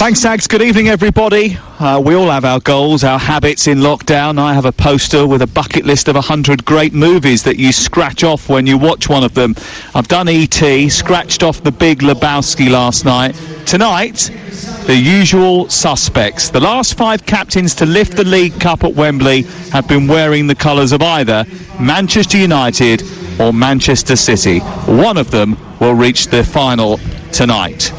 Thanks, Sags. Good evening, everybody. We all have our goals, our habits in lockdown. I have a poster with a bucket list of 100 great movies that you scratch off when you watch one of them. I've done E.T., scratched off The Big Lebowski last night. Tonight, the usual suspects. The last 5 captains to lift the League Cup at Wembley have been wearing the colours of either Manchester United or Manchester City. One of them will reach the final tonight.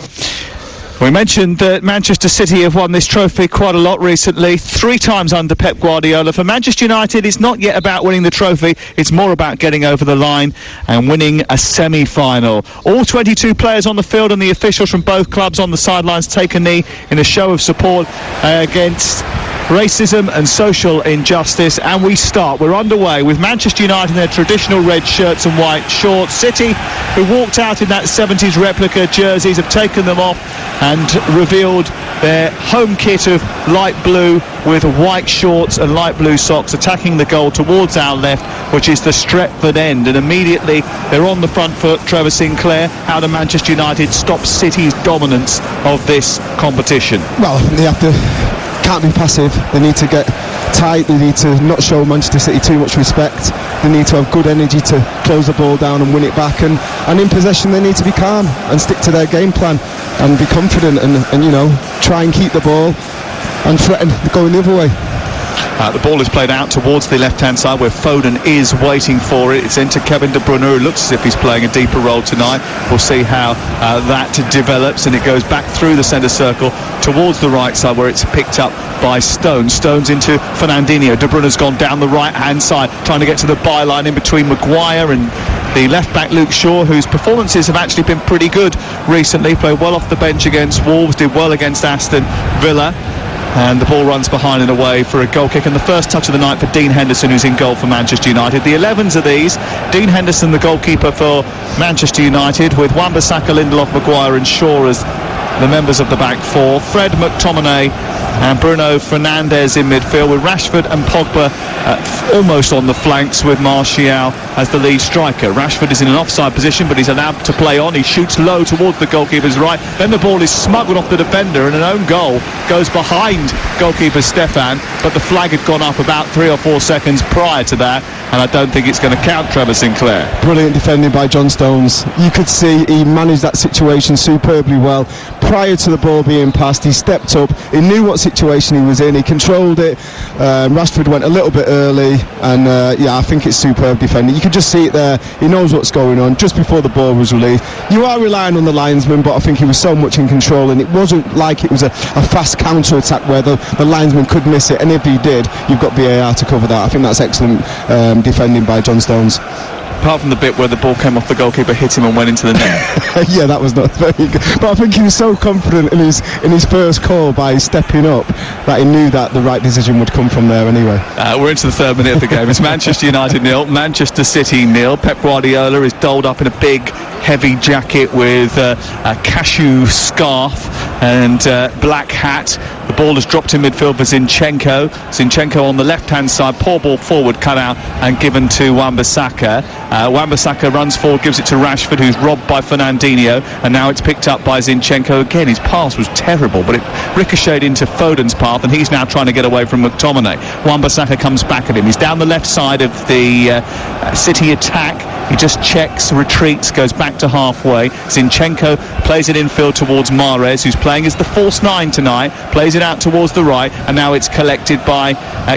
We mentioned that Manchester City have won this trophy quite a lot recently, 3 times under Pep Guardiola. For Manchester United, it's not yet about winning the trophy, it's more about getting over the line and winning a semi-final. All 22 players on the field and the officials from both clubs on the sidelines take a knee in a show of support against racism and social injustice, and we're underway with Manchester United in their traditional red shirts and white shorts. City, who walked out in that 70s replica jerseys, have taken them off and revealed their home kit of light blue with white shorts and light blue socks, attacking the goal towards our left, which is the Stretford end, and immediately they're on the front foot. Trevor Sinclair, how do Manchester United stop City's dominance of this competition? Well, they can't be passive. They need to get tight. They need to not show Manchester City too much respect. They need to have good energy to close the ball down and win it back, and in possession they need to be calm and stick to their game plan and be confident and you know, try and keep the ball and threaten going the other way. The ball is played out towards the left-hand side where Foden is waiting for it. It's into Kevin De Bruyne, who looks as if he's playing a deeper role tonight. We'll see how that develops, and it goes back through the centre circle towards the right side where it's picked up by Stones. Stones into Fernandinho. De Bruyne's gone down the right-hand side, trying to get to the byline in between Maguire and the left-back Luke Shaw, whose performances have actually been pretty good recently. Played well off the bench against Wolves, did well against Aston Villa. And the ball runs behind and away for a goal kick, and the first touch of the night for Dean Henderson, who's in goal for Manchester United. The 11s are these: Dean Henderson, the goalkeeper for Manchester United, with Wan-Bissaka, Lindelof, Maguire and Shaw as the members of the back four. Fred, McTominay and Bruno Fernandes in midfield, with Rashford and Pogba almost on the flanks, with Martial as the lead striker. Rashford is in an offside position, but he's allowed to play on. He shoots low towards the goalkeeper's right. Then the ball is smuggled off the defender, and an own goal goes behind goalkeeper Stefan, but the flag had gone up about 3 or 4 seconds prior to that, and I don't think it's going to count. Trevor Sinclair. Brilliant defending by John Stones. You could see he managed that situation superbly well. Prior to the ball being passed, he stepped up, he knew what situation he was in, he controlled it. Rashford went a little bit early, and I think it's superb defending. You could just see it there. He knows what's going on just before the ball was released. You are relying on the linesman, but I think he was so much in control, and it wasn't like it was a fast counter-attack where the linesman could miss it, and if he did, you've got VAR to cover that. I think that's excellent defending by John Stones. Apart from the bit where the ball came off the goalkeeper, hit him and went into the net. Yeah, that was not very good. But I think he was so confident in his first call by stepping up that he knew that the right decision would come from there anyway. We're into the 3rd minute of the game. It's Manchester United 0, Manchester City 0. Pep Guardiola is dolled up in a big, heavy jacket with a cashew scarf and black hat. The ball is dropped in midfield for Zinchenko. Zinchenko on the left-hand side, poor ball forward, cut out and given to Wan-Bissaka. Wan-Bissaka runs forward, gives it to Rashford, who's robbed by Fernandinho, and now it's picked up by Zinchenko again. His pass was terrible, but it ricocheted into Foden's path, and he's now trying to get away from McTominay. Wan-Bissaka comes back at him. He's down the left side of the City attack. He just checks, retreats, goes back to halfway. Zinchenko plays it infield towards Mahrez, who's playing as the false 9 tonight, plays it out towards the right, and now it's collected by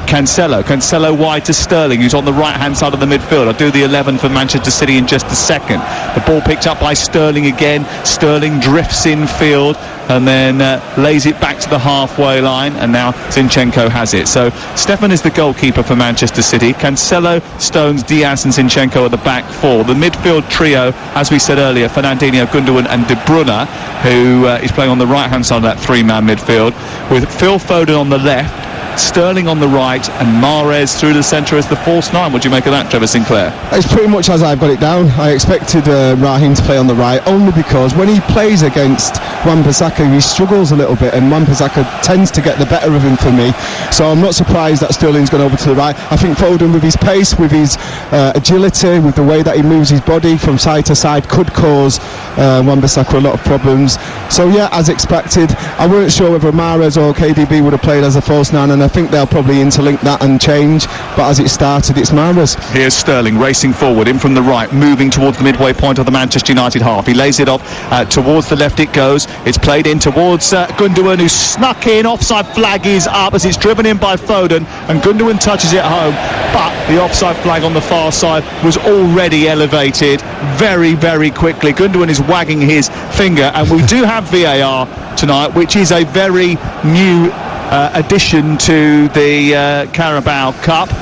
Cancelo. Cancelo wide to Sterling, who's on the right-hand side of the midfield. I'll do the 11 for Manchester City in just a second. The ball picked up by Sterling again. Sterling drifts infield and then lays it back to the halfway line, and now Zinchenko has it. So Stefan is the goalkeeper for Manchester City. Cancelo, Stones, Diaz and Zinchenko are the back four. The midfield trio, as we said earlier, Fernandinho, Gundogan and De Bruyne, who is playing on the right-hand side of that 3-man midfield, with Phil Foden on the left, Sterling on the right, and Mahrez through the centre as the false nine. What do you make of that, Trevor Sinclair? It's pretty much as I've got it down. I expected Raheem to play on the right, only because when he plays against Wan-Bissaka, he struggles a little bit, and Wan-Bissaka tends to get the better of him for me. So I'm not surprised that Sterling's gone over to the right. I think Foden, with his pace, with his agility, with the way that he moves his body from side to side, could cause Wan-Bissaka a lot of problems. So yeah, as expected. I weren't sure whether Mahrez or KDB would have played as a false nine, and I think they'll probably interlink that and change, but as it started, it's Mahrez. Here's Sterling racing forward, in from the right, moving towards the midway point of the Manchester United half. He lays it off towards the left it goes. It's played in towards Gundogan, who snuck in. Offside flag is up as it's driven in by Foden, and Gundogan touches it home, but the offside flag on the far side was already elevated very, very quickly. Gundogan is wagging his finger, and we do have VAR tonight, which is a very new addition to the Carabao Cup,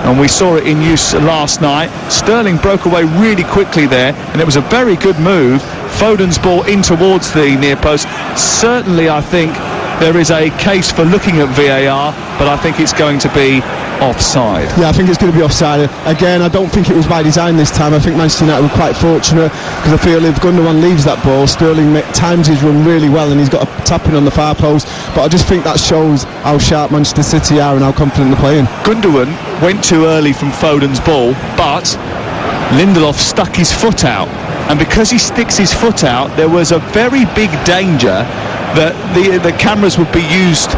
and we saw it in use last night. Sterling broke away really quickly there, and it was a very good move. Foden's ball in towards the near post. Certainly I think there is a case for looking at VAR, but I think it's going to be offside. Yeah, I think it's going to be offside. Again, I don't think it was by design this time. I think Manchester United were quite fortunate, because I feel if Gundogan leaves that ball, Sterling times his run really well, and he's got a tap in on the far post. But I just think that shows how sharp Manchester City are and how confident they're playing. Gundogan went too early from Foden's ball, but Lindelof stuck his foot out, and because he sticks his foot out, there was a very big danger that the cameras would be used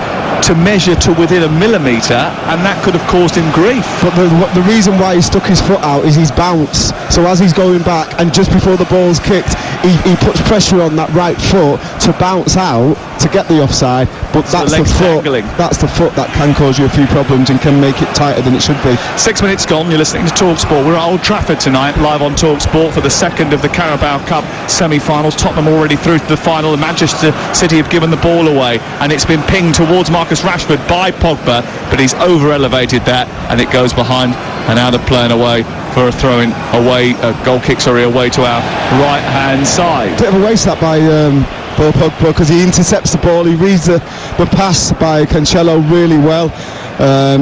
to measure to within a millimetre, and that could have caused him grief. But the reason why he stuck his foot out is his bounce. So as he's going back, and just before the ball's kicked, he puts pressure on that right foot to bounce out to get the offside. But that's the foot. That's the foot that can cause you a few problems and can make it tighter than it should be. 6 minutes gone. You're listening to TalkSport. We're at Old Trafford tonight, live on TalkSport for the second of the Carabao Cup semi-finals. Tottenham already through to the final, and Manchester City have given the ball away, and it's been pinged towards Marcus Rashford by Pogba, but he's over-elevated that, and it goes behind and out of play and away for a throw-in away, goal kick, away to our right-hand side. Bit of a waste that by Paul Pogba, because he intercepts the ball, he reads the pass by Cancelo really well,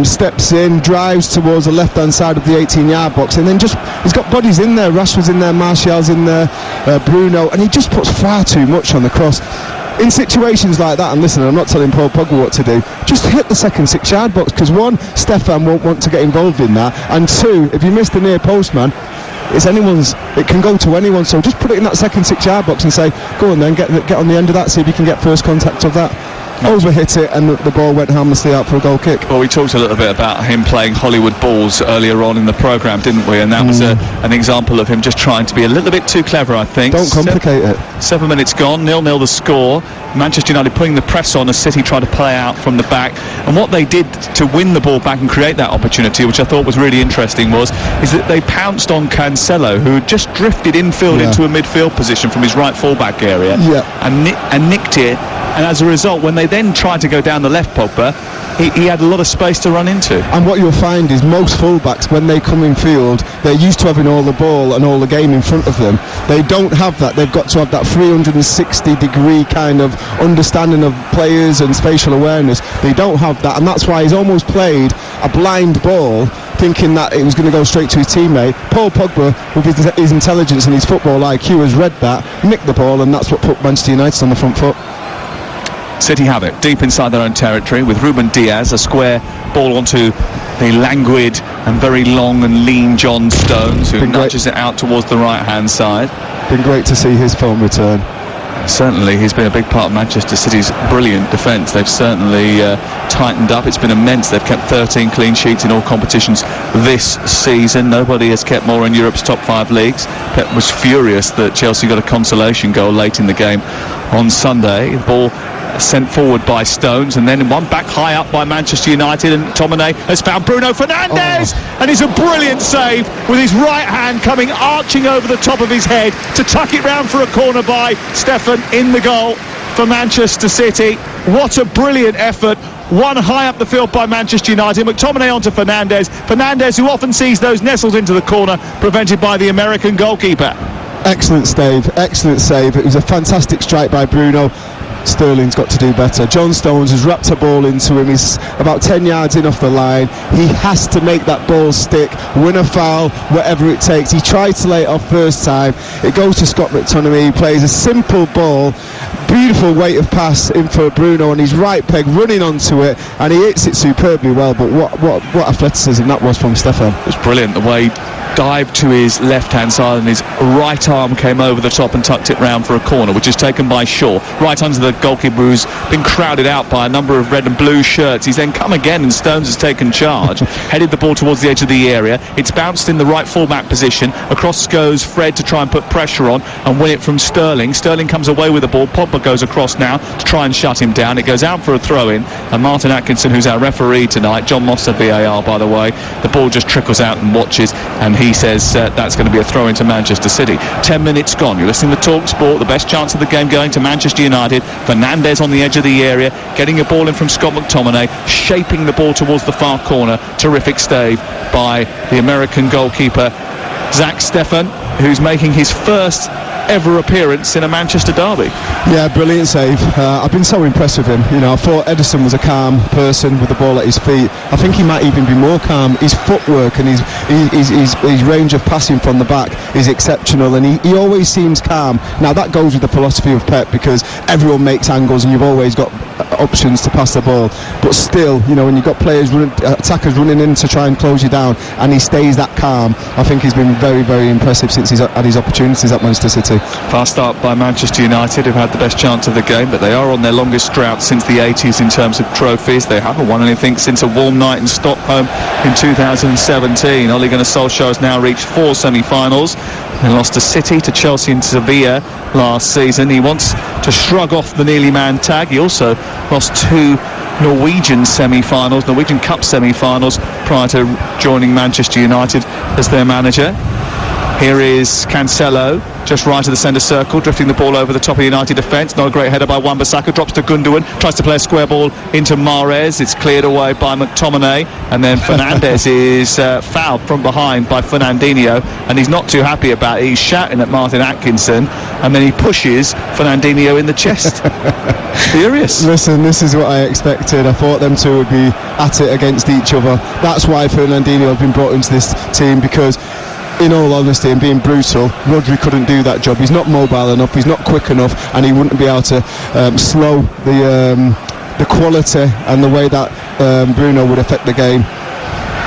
steps in, drives towards the left-hand side of the 18-yard box, and then he's got bodies in there. Rashford's in there, Martial's in there, Bruno, and he just puts far too much on the cross. In situations like that, and listen, I'm not telling Paul Pogba what to do, just hit the second 6-yard box, because one, Stefan won't want to get involved in that, and two, if you miss the near post, man, it can go to anyone. So just put it in that second 6-yard box and say, go on then, get on the end of that, see if you can get first contact of that. Overhit it, and the ball went harmlessly out for a goal kick. Well, we talked a little bit about him playing Hollywood balls earlier on in the programme, didn't we? And that was an example of him just trying to be a little bit too clever, I think. Don't complicate it. 7 minutes gone, 0-0 the score. Manchester United putting the press on as City tried to play out from the back. And what they did to win the ball back and create that opportunity, which I thought was really interesting, is that they pounced on Cancelo, who had just drifted infield into a midfield position from his right fullback area, and nicked it. And as a result, when they then tried to go down the left, Pogba, he had a lot of space to run into. And what you'll find is most fullbacks, when they come in field, they're used to having all the ball and all the game in front of them. They don't have that. They've got to have that 360-degree kind of understanding of players and spatial awareness. They don't have that, and that's why he's almost played a blind ball, thinking that it was going to go straight to his teammate. Paul Pogba, with his intelligence and his football IQ, has read that, nicked the ball, and that's what put Manchester United on the front foot. City have it deep inside their own territory with Ruben Diaz, a square ball onto the languid and very long and lean John Stones, who nudges it out towards the right-hand side. Been great to see his form return. Certainly, he's been a big part of Manchester City's brilliant defence. They've certainly tightened up. It's been immense. They've kept 13 clean sheets in all competitions this season. Nobody has kept more in Europe's top 5 leagues. Pep was furious that Chelsea got a consolation goal late in the game on Sunday. The ball sent forward by Stones, and then one back high up by Manchester United, and Tomine has found Bruno Fernandes, and it's a brilliant save with his right hand coming arching over the top of his head to tuck it round for a corner by Stefan in the goal for Manchester City. What a brilliant effort. One high up the field by Manchester United. McTominay onto Fernandes, who often sees those nestled into the corner, prevented by the American goalkeeper. Excellent save. It was a fantastic strike by Bruno. Sterling's got to do better. John Stones has wrapped a ball into him. He's about 10 yards in off the line. He has to make that ball stick, win a foul, whatever it takes. He tried to lay it off first time. It goes to Scott McTominay. He plays a simple ball, beautiful weight of pass in for Bruno on his right peg, running onto it, and he hits it superbly well. But what athleticism that was from Stefan. It was brilliant the way he dived to his left hand side and his right arm came over the top and tucked it round for a corner, which is taken by Shaw right under the goalkeeper, who's been crowded out by a number of red and blue shirts. He's then come again and Stones has taken charge, headed the ball towards the edge of the area. It's bounced in the right full-back position. Across goes Fred to try and put pressure on and win it from Sterling. Sterling comes away with the ball. Pogba goes across now to try and shut him down. It goes out for a throw-in, and Martin Atkinson, who's our referee tonight, John Moss said VAR by the way, the ball just trickles out and watches, and he says that's going to be a throw into Manchester City. 10 minutes gone. You're listening to Talk Sport. The best chance of the game going to Manchester United. Fernandes on the edge of the area, getting a ball in from Scott McTominay, shaping the ball towards the far corner. Terrific stave by the American goalkeeper Zach Steffen, who's making his first ever appearance in a Manchester derby. Yeah, brilliant save. I've been so impressed with him. You know, I thought Ederson was a calm person with the ball at his feet. I think he might even be more calm. His footwork and his range of passing from the back is exceptional, and he always seems calm. Now that goes with the philosophy of Pep, because everyone makes angles and you've always got options to pass the ball, but still, you know, when you've got attackers running in to try and close you down and he stays that calm, I think he's been very, very impressive since he's had his opportunities at Manchester City. Fast start by Manchester United, who've had the best chance of the game, but they are on their longest drought since the 80s in terms of trophies. They haven't won anything since a warm night in Stockholm in 2017. Ole Gunnar Solskjaer has now reached 4 semi-finals. They lost to City, to Chelsea and Sevilla last season. He wants to shrug off the nearly man tag. He also lost 2 Norwegian semi-finals, Norwegian Cup semi-finals, prior to joining Manchester United as their manager. Here is Cancelo, just right of the centre circle, drifting the ball over the top of the United defence. Not a great header by Wan-Bissaka, drops to Gundogan, tries to play a square ball into Mahrez. It's cleared away by McTominay, and then Fernandes is fouled from behind by Fernandinho, and he's not too happy about it. He's shouting at Martin Atkinson, and then he pushes Fernandinho in the chest. Furious. Listen, this is what I expected. I thought them two would be at it against each other. That's why Fernandinho has been brought into this team, because in all honesty and being brutal, Rodri couldn't do that job. He's not mobile enough, he's not quick enough, and he wouldn't be able to slow the quality and the way that Bruno would affect the game.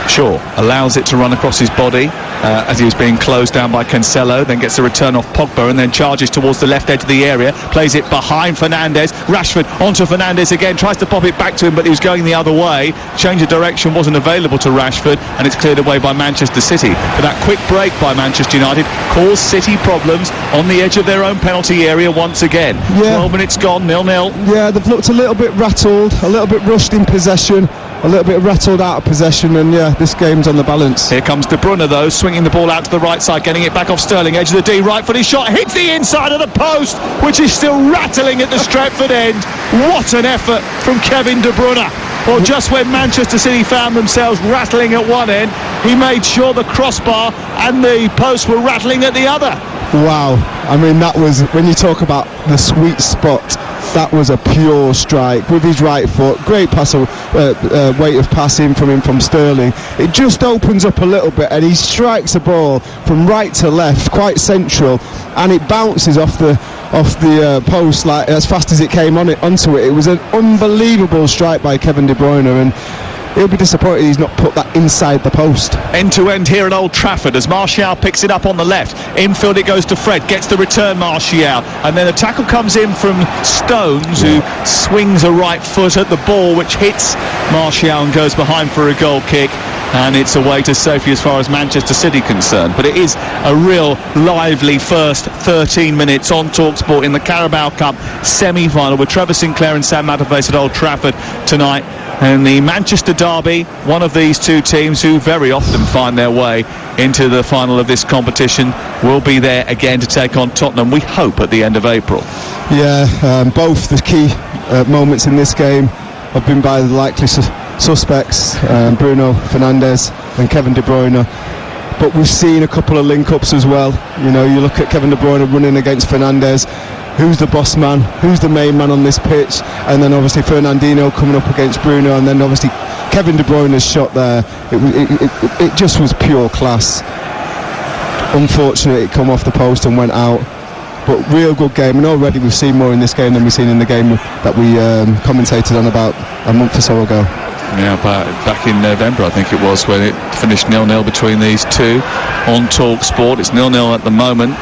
Shaw allows it to run across his body as he was being closed down by Cancelo, then gets a return off Pogba and then charges towards the left edge of the area, plays it behind Fernandes. Rashford onto Fernandes again, tries to pop it back to him, but he was going the other way. Change of direction wasn't available to Rashford, and it's cleared away by Manchester City. But that quick break by Manchester United caused City problems on the edge of their own penalty area once again. Yeah. 12 minutes gone, 0-0. Yeah, they've looked a little bit rattled, a little bit rushed in possession, a little bit rattled out of possession, and yeah, this game's on the balance. Here comes De Bruyne though, swinging the ball out to the right side, getting it back off Sterling, edge of the D, right footed shot, hits the inside of the post, which is still rattling at the Stretford end. What an effort from Kevin De Bruyne. Well, just when Manchester City found themselves rattling at one end, he made sure the crossbar and the post were rattling at the other. Wow, I mean, that was, when you talk about the sweet spot, that was a pure strike with his right foot. Great pass, weight of passing from him from Sterling. It just opens up a little bit and he strikes the ball from right to left, quite central, and it bounces off the post like as fast as it came onto it. It was an unbelievable strike by Kevin De Bruyne, and he'll be disappointed he's not put that inside the post. End to end here at Old Trafford as Martial picks it up on the left. Infield it goes to Fred, gets the return Martial, and then a tackle comes in from Stones, who swings a right foot at the ball, which hits Martial and goes behind for a goal kick. And it's away to safety as far as Manchester City concerned. But it is a real lively first 13 minutes on TalkSport in the Carabao Cup semi-final with Trevor Sinclair and Sam Matterface at Old Trafford tonight. And the Manchester derby, one of these two teams who very often find their way into the final of this competition, will be there again to take on Tottenham, we hope, at the end of April. Yeah, both the key moments in this game have been by the likely suspects, Bruno Fernandes and Kevin De Bruyne. But we've seen a couple of link-ups as well. You know, you look at Kevin De Bruyne running against Fernandes, who's the boss man, who's the main man on this pitch, and then obviously Fernandinho coming up against Bruno, and then obviously Kevin De Bruyne's shot there. It just was pure class. Unfortunately, it come off the post and went out. But real good game, and already we've seen more in this game than we've seen in the game that we commentated on about a month or so ago. Yeah, back in November, I think it was, when it finished 0-0 between these two on Talk Sport. It's 0-0 at the moment.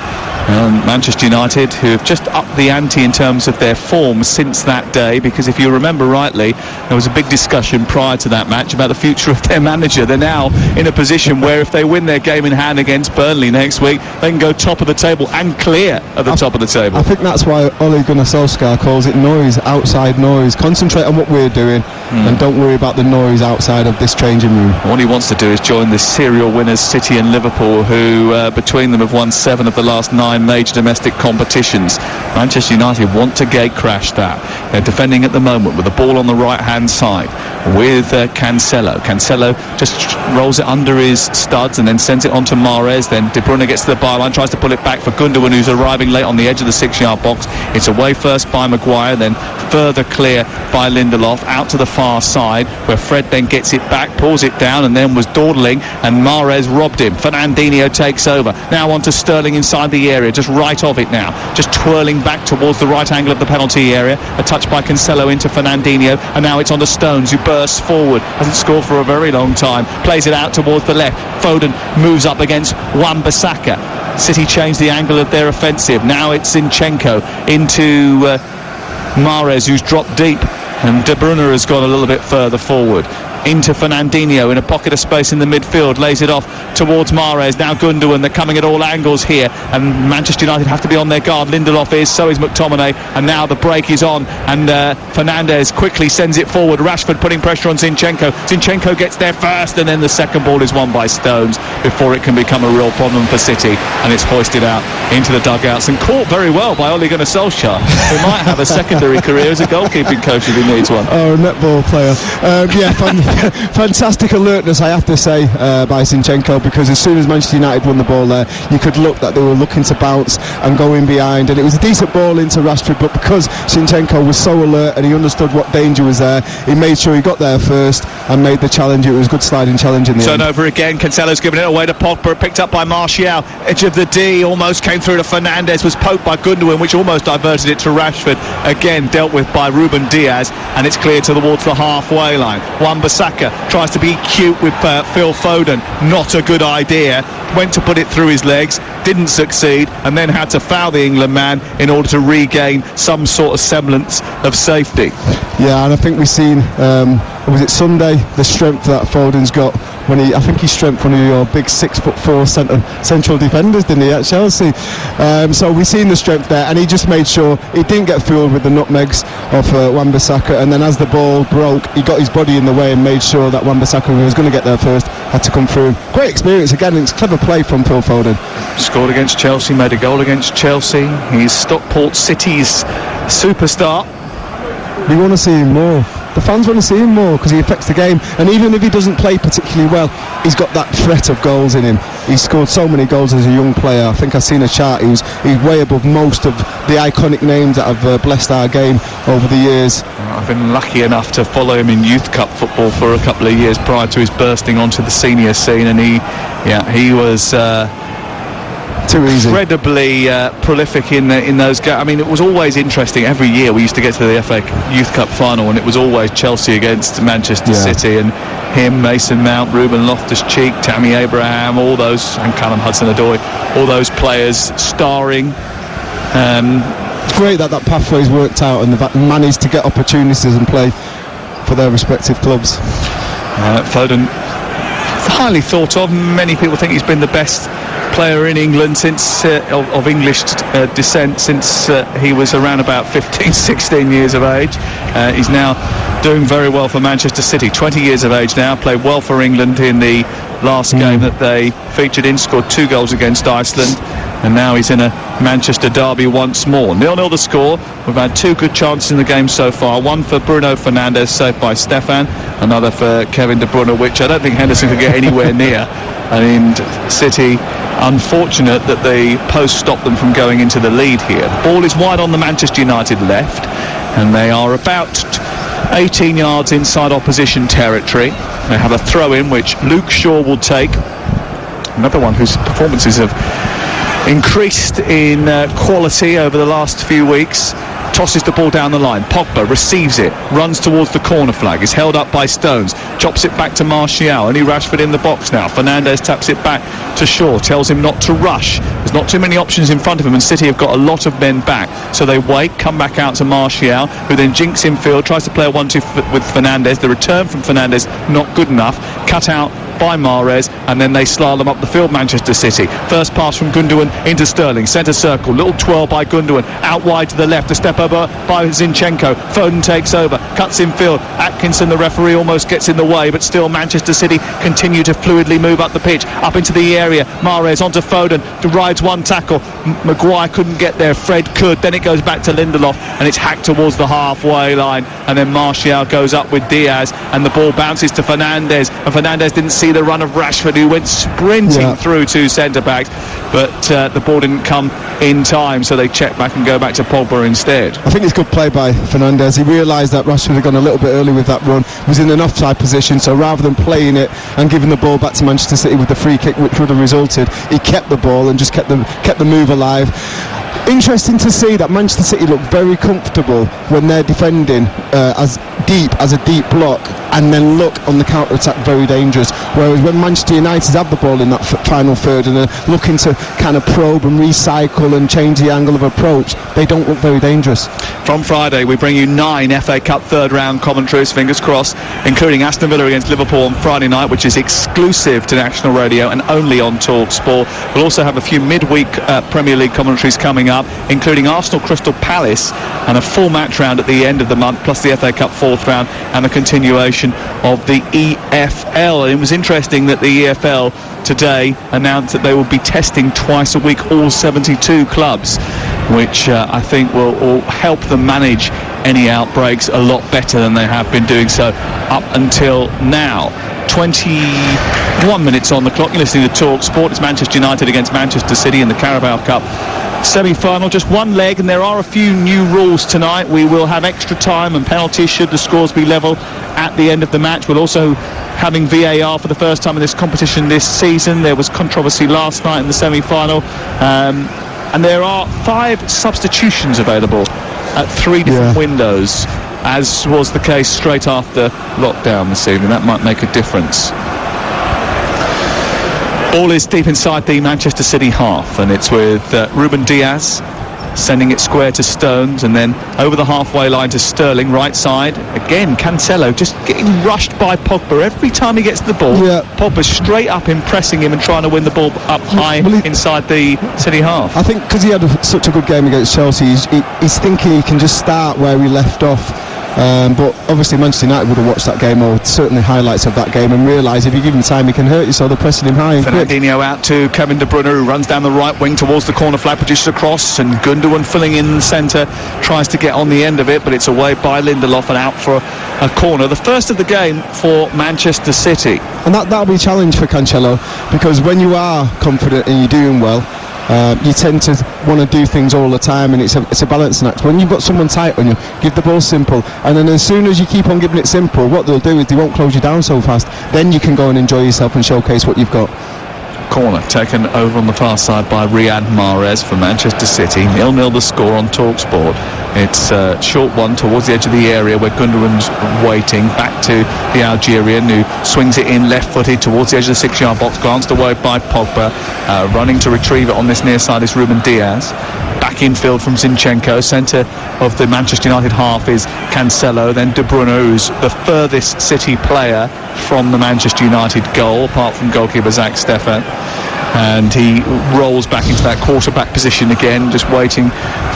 Manchester United, who have just upped the ante in terms of their form since that day, because if you remember rightly, there was a big discussion prior to that match about the future of their manager. They're now in a position where if they win their game in hand against Burnley next week, they can go top of the table and clear at the top of the table. I think that's why Ole Gunnar Solskjaer calls it noise, outside noise. Concentrate on what we're doing and don't worry about the noise outside of this changing room. What he wants to do is join the serial winners City and Liverpool, who between them have won 7 of the last 9 major domestic competitions. Manchester United want to gate crash that. They're defending at the moment with the ball on the right hand side with Cancelo. Cancelo just rolls it under his studs and then sends it on to Mahrez. Then De Bruyne gets to the byline, tries to pull it back for Gundogan, who's arriving late on the edge of the 6-yard box. It's away first by Maguire, then further clear by Lindelof out to the far side, where Fred then gets it back, pulls it down, and then was dawdling, and Mahrez robbed him. Fernandinho takes over. Now on to Sterling inside the area, just right of it now, just twirling back towards the right angle of the penalty area. A touch by Cancelo into Fernandinho, and now it's on to Stones, who bursts forward, hasn't scored for a very long time, plays it out towards the left. Foden moves up against Wan-Bissaka. City changed the angle of their offensive. Now it's Zinchenko into Mahrez, who's dropped deep, and De Bruyne has gone a little bit further forward. Into Fernandinho in a pocket of space in the midfield, lays it off towards Mahrez. Now Gundogan, they're coming at all angles here, and Manchester United have to be on their guard. Lindelof is, so is McTominay, and now the break is on, and Fernandes quickly sends it forward. Rashford putting pressure on Zinchenko. Zinchenko gets there first, and then the second ball is won by Stones before it can become a real problem for City, and it's hoisted out into the dugouts and caught very well by Ole Gunnar Solskjaer, who might have a secondary career as a goalkeeping coach if he needs one. Oh, a netball player. Fantastic alertness, I have to say, by Zinchenko, because as soon as Manchester United won the ball there, you could look that they were looking to bounce and go in behind, and it was a decent ball into Rashford, but because Zinchenko was so alert and he understood what danger was there, he made sure he got there first and made the challenge. It was a good sliding challenge in the end. Turnover again, Cancelo's given it away to Pogba, picked up by Martial, edge of the D, almost came through to Fernandes, was poked by Gundogan, which almost diverted it to Rashford, again dealt with by Ruben Diaz, and it's cleared towards the halfway line. Wan-Bissaka tries to be cute with Phil Foden, not a good idea, went to put it through his legs, didn't succeed, and then had to foul the England man in order to regain some sort of semblance of safety. Yeah, and I think we've seen, was it Sunday, the strength that Foden's got when I think he strengthened one of your big 6'4" central defenders, didn't he, at Chelsea? So we've seen the strength there, and he just made sure he didn't get fooled with the nutmegs of Wan-Bissaka, and then as the ball broke, he got his body in the way and made sure that Wan-Bissaka, who was going to get there first, had to come through. Great experience again, and it's clever play from Phil Foden. Scored against Chelsea, made a goal against Chelsea. He's Stockport City's superstar. We want to see him more. The fans want to see him more because he affects the game, and even if he doesn't play particularly well, he's got that threat of goals in him. He's scored so many goals as a young player. I think I've seen a chart, he's way above most of the iconic names that have blessed our game over the years. I've been lucky enough to follow him in Youth Cup football for a couple of years prior to his bursting onto the senior scene, and he was too easy. Incredibly prolific in those games. I mean, it was always interesting. Every year we used to get to the FA Youth Cup final, and it was always Chelsea against Manchester City, and him, Mason Mount, Ruben Loftus-Cheek, Tammy Abraham, all those, and Callum Hudson-Odoi, all those players starring. It's great that pathway's worked out and they've managed to get opportunities and play for their respective clubs. Foden, highly thought of. Many people think he's been the best player in England since of English descent since he was around about 15-16 years of age. He's now doing very well for Manchester City, 20 years of age now, played well for England in the last game that they featured in, scored 2 goals against Iceland. and now he's in a Manchester derby once more. 0-0 the score. We've had 2 good chances in the game so far. One for Bruno Fernandes, saved by Stefan. Another for Kevin De Bruyne, which I don't think Henderson could get anywhere near. And City, unfortunate that the post stopped them from going into the lead here. The ball is wide on the Manchester United left, and they are about 18 yards inside opposition territory. They have a throw-in which Luke Shaw will take. Another one whose performances have increased in quality over the last few weeks. Tosses the ball down the line. Pogba receives it, runs towards the corner flag, is held up by Stones, chops it back to Martial. Only Rashford in the box now. Fernandes taps it back to Shaw, tells him not to rush. There's not too many options in front of him, and City have got a lot of men back. So they wait, come back out to Martial, who then jinks in field, tries to play a 1-2 with Fernandes. The return from Fernandes not good enough. Cut out by Mahrez, and then they slalom up the field, Manchester City. First pass from Gundogan into Sterling, centre circle, little twirl by Gundogan, out wide to the left, a step over by Zinchenko. Foden takes over, cuts in field. Atkinson, the referee, almost gets in the way, but still Manchester City continue to fluidly move up the pitch, up into the area. Mahrez onto Foden, rides one tackle. Maguire couldn't get there, Fred could. Then it goes back to Lindelof, and it's hacked towards the halfway line, and then Martial goes up with Diaz, and the ball bounces to Fernandes, and Fernandes didn't see the run of Rashford, who went sprinting through 2 centre-backs, but the ball didn't come in time, so they check back and go back to Pogba instead. I think it's good play by Fernandes. He realised that Rashford had gone a little bit early with that run, was in an offside position, so rather than playing it and giving the ball back to Manchester City with the free kick, which would have resulted, he kept the ball and just kept the move alive. Interesting to see that Manchester City look very comfortable when they're defending as a deep block, and then look on the counter-attack very dangerous, whereas when Manchester United have the ball in that final third and are looking to kind of probe and recycle and change the angle of approach, they don't look very dangerous. From Friday we bring you 9 FA Cup third round commentaries, fingers crossed, including Aston Villa against Liverpool on Friday night, which is exclusive to National Radio and only on Talk Sport. We'll also have a few midweek Premier League commentaries coming up, including Arsenal Crystal Palace and a full match round at the end of the month, plus the FA Cup fourth round and the continuation of the EFL. And it was interesting that the EFL today announced that they will be testing twice a week all 72 clubs, which I think will help them manage any outbreaks a lot better than they have been doing so up until now. 21 minutes on the clock. You're listening to Talk Sport. It's Manchester United against Manchester City in the Carabao Cup semi-final, just one leg, and there are a few new rules tonight. We will have extra time and penalties should the scores be level at the end of the match. We'll also having VAR for the first time in this competition this season. There was controversy last night in the semi-final, and there are 5 substitutions available at 3 different windows, as was the case straight after lockdown this evening. That might make a difference. Ball is deep inside the Manchester City half, and it's with Ruben Diaz sending it square to Stones, and then over the halfway line to Sterling, right side. Again, Cancelo just getting rushed by Pogba. Every time he gets the ball, Pogba's straight up him, pressing him and trying to win the ball up high inside the City half. I think because he had such a good game against Chelsea, he's thinking he can just start where he left off. But obviously Manchester United would have watched that game, or certainly highlights of that game, and realised if you give him time he can hurt you, so they're pressing him high and Fernandinho out to Kevin De Bruyne, who runs down the right wing towards the corner flag, produces a cross, and Gundogan filling in the centre, tries to get on the end of it, but it's away by Lindelof and out for a corner. The first of the game for Manchester City. And that'll be a challenge for Cancelo, because when you are confident and you're doing well, you tend to want to do things all the time, and it's a balancing act. When you've got someone tight on you, give the ball simple, and then as soon as you keep on giving it simple, what they'll do is they won't close you down so fast. Then you can go and enjoy yourself and showcase what you've got. Corner taken over on the far side by Riyad Mahrez for Manchester City. 0-0 the score on TalkSport. It's a short one towards the edge of the area where Gundogan's waiting. Back to the Algerian, who swings it in left-footed towards the edge of the 6-yard box. Glanced away by Pogba. Running to retrieve it on this near side is Ruben Diaz. Back infield from Zinchenko. Centre of the Manchester United half is Cancelo. Then De Bruyne, who's the furthest City player from the Manchester United goal, apart from goalkeeper Zach Stefan. And he rolls back into that quarterback position again, just waiting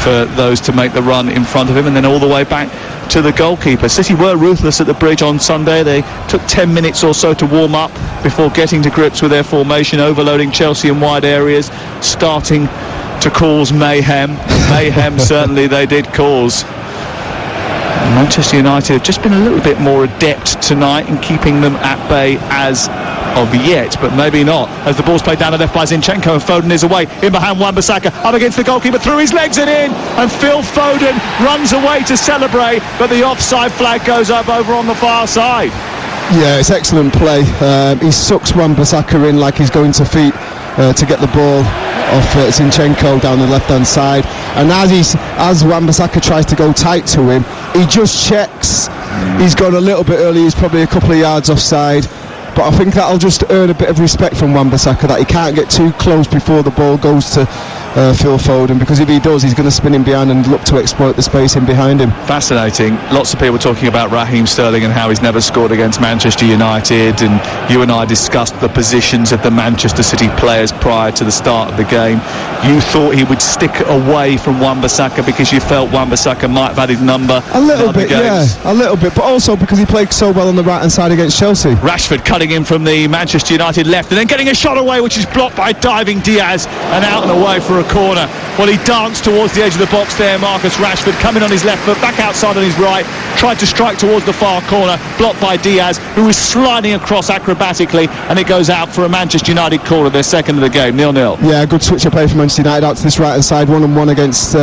for those to make the run in front of him, and then all the way back to the goalkeeper. City were ruthless at the Bridge on Sunday. They took 10 minutes or so to warm up before getting to grips with their formation, overloading Chelsea in wide areas, starting to cause mayhem. Mayhem certainly they did cause. Manchester United have just been a little bit more adept tonight in keeping them at bay as of yet, but maybe not, as the ball's played down the left by Zinchenko, and Foden is away, in behind Wan-Bissaka, up against the goalkeeper, through his legs and in, and Phil Foden runs away to celebrate, but the offside flag goes up over on the far side. Yeah, it's excellent play. He sucks Wan-Bissaka in like he's going to feet to get the ball off Zinchenko down the left-hand side, and as Wan-Bissaka tries to go tight to him, he just checks. He's gone a little bit early, he's probably a couple of yards offside, but I think that'll just earn a bit of respect from Wan-Bissaka, that he can't get too close before the ball goes to Phil Foden, because if he does, he's going to spin him behind and look to exploit the space in behind him. Fascinating. Lots of people talking about Raheem Sterling and how he's never scored against Manchester United, and you and I discussed the positions of the Manchester City players prior to the start of the game. You thought he would stick away from Wan-Bissaka because you felt Wan-Bissaka might have had his number. A little bit, yeah, a little bit, but also because he played so well on the right-hand side against Chelsea. Rashford cutting in from the Manchester United left, and then getting a shot away, which is blocked by diving Diaz, and out and away for a corner. Well, he danced towards the edge of the box there, Marcus Rashford, coming on his left foot, back outside on his right, tried to strike towards the far corner, blocked by Diaz, who was sliding across acrobatically, and it goes out for a Manchester United corner, their second of the game, 0-0. Yeah, good switch of play from Manchester United out to this right-hand side, one-on-one against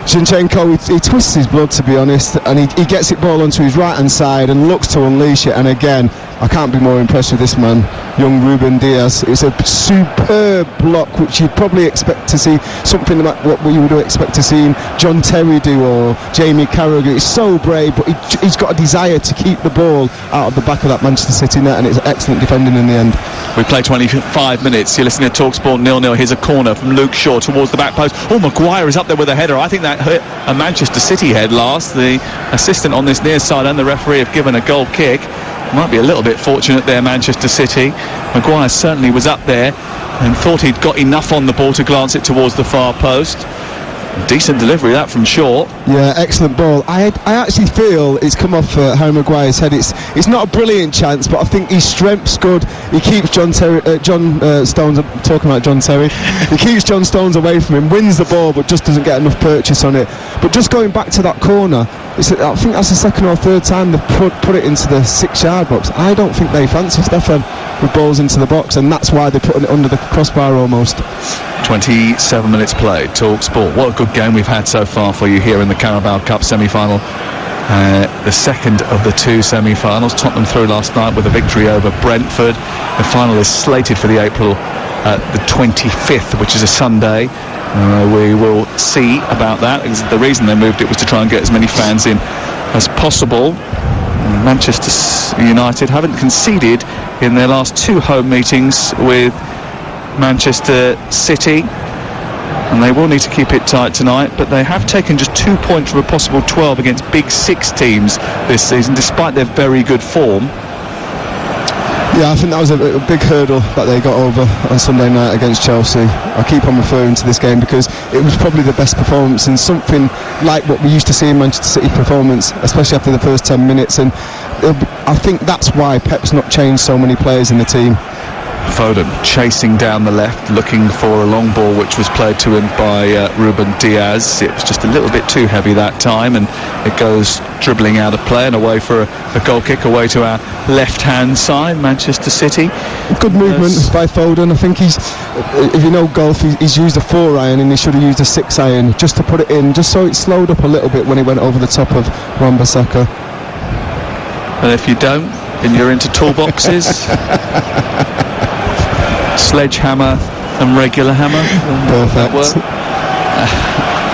Zinchenko. He twists his blood, to be honest, and he gets it ball onto his right-hand side and looks to unleash it, and again, I can't be more impressed with this man, young Ruben Diaz. It's a superb block, which you'd probably expect to see, something like what you would expect to see John Terry do or Jamie Carragher. It's so brave, but he's got a desire to keep the ball out of the back of that Manchester City net, and it's excellent defending in the end. We play 25 minutes. You're listening to TalkSport 0-0. Here's a corner from Luke Shaw towards the back post. Oh, Maguire is up there with a header. I think that hurt a Manchester City head last. The assistant on this near side and the referee have given a goal kick. Might be a little bit fortunate there, Manchester City. Maguire certainly was up there and thought he'd got enough on the ball to glance it towards the far post. Decent delivery that from Shaw. Yeah, excellent ball. I actually feel it's come off Harry Maguire's head. It's not a brilliant chance, but I think his strength's good. He keeps John Stones, I'm talking about John Terry, he keeps John Stones away from him, wins the ball, but just doesn't get enough purchase on it. But just going back to that corner, I think that's the second or third time they've put it into the 6-yard box. I don't think they fancy Stefan with balls into the box, and that's why they're putting it under the crossbar almost. 27 minutes played. TalkSport. What a good game we've had so far for you here in the Carabao Cup semi-final. The second of the two semi-finals. Tottenham through last night with a victory over Brentford. The final is slated for the April the 25th, which is a Sunday. We will see about that. The reason they moved it was to try and get as many fans in as possible. Manchester United haven't conceded in their last two home meetings with Manchester City, and they will need to keep it tight tonight, but they have taken just 2 points from a possible 12 against Big Six teams this season, despite their very good form. Yeah, I think that was a big hurdle that they got over on Sunday night against Chelsea. I keep on referring to this game because it was probably the best performance, and something like what we used to see in Manchester City performance, especially after the first 10 minutes, and I think that's why Pep's not changed so many players in the team. Foden chasing down the left, looking for a long ball which was played to him by Ruben Diaz. It was just a little bit too heavy that time, and it goes dribbling out of play and away for a goal kick away to our left-hand side, Manchester City. Good movement by Foden. I think if you know golf, he's used a 4-iron and he should have used a 6-iron just to put it in, just so it slowed up a little bit when he went over the top of Wan-Bissaka. And if you don't, then you're into toolboxes. Sledgehammer and regular hammer. Perfect.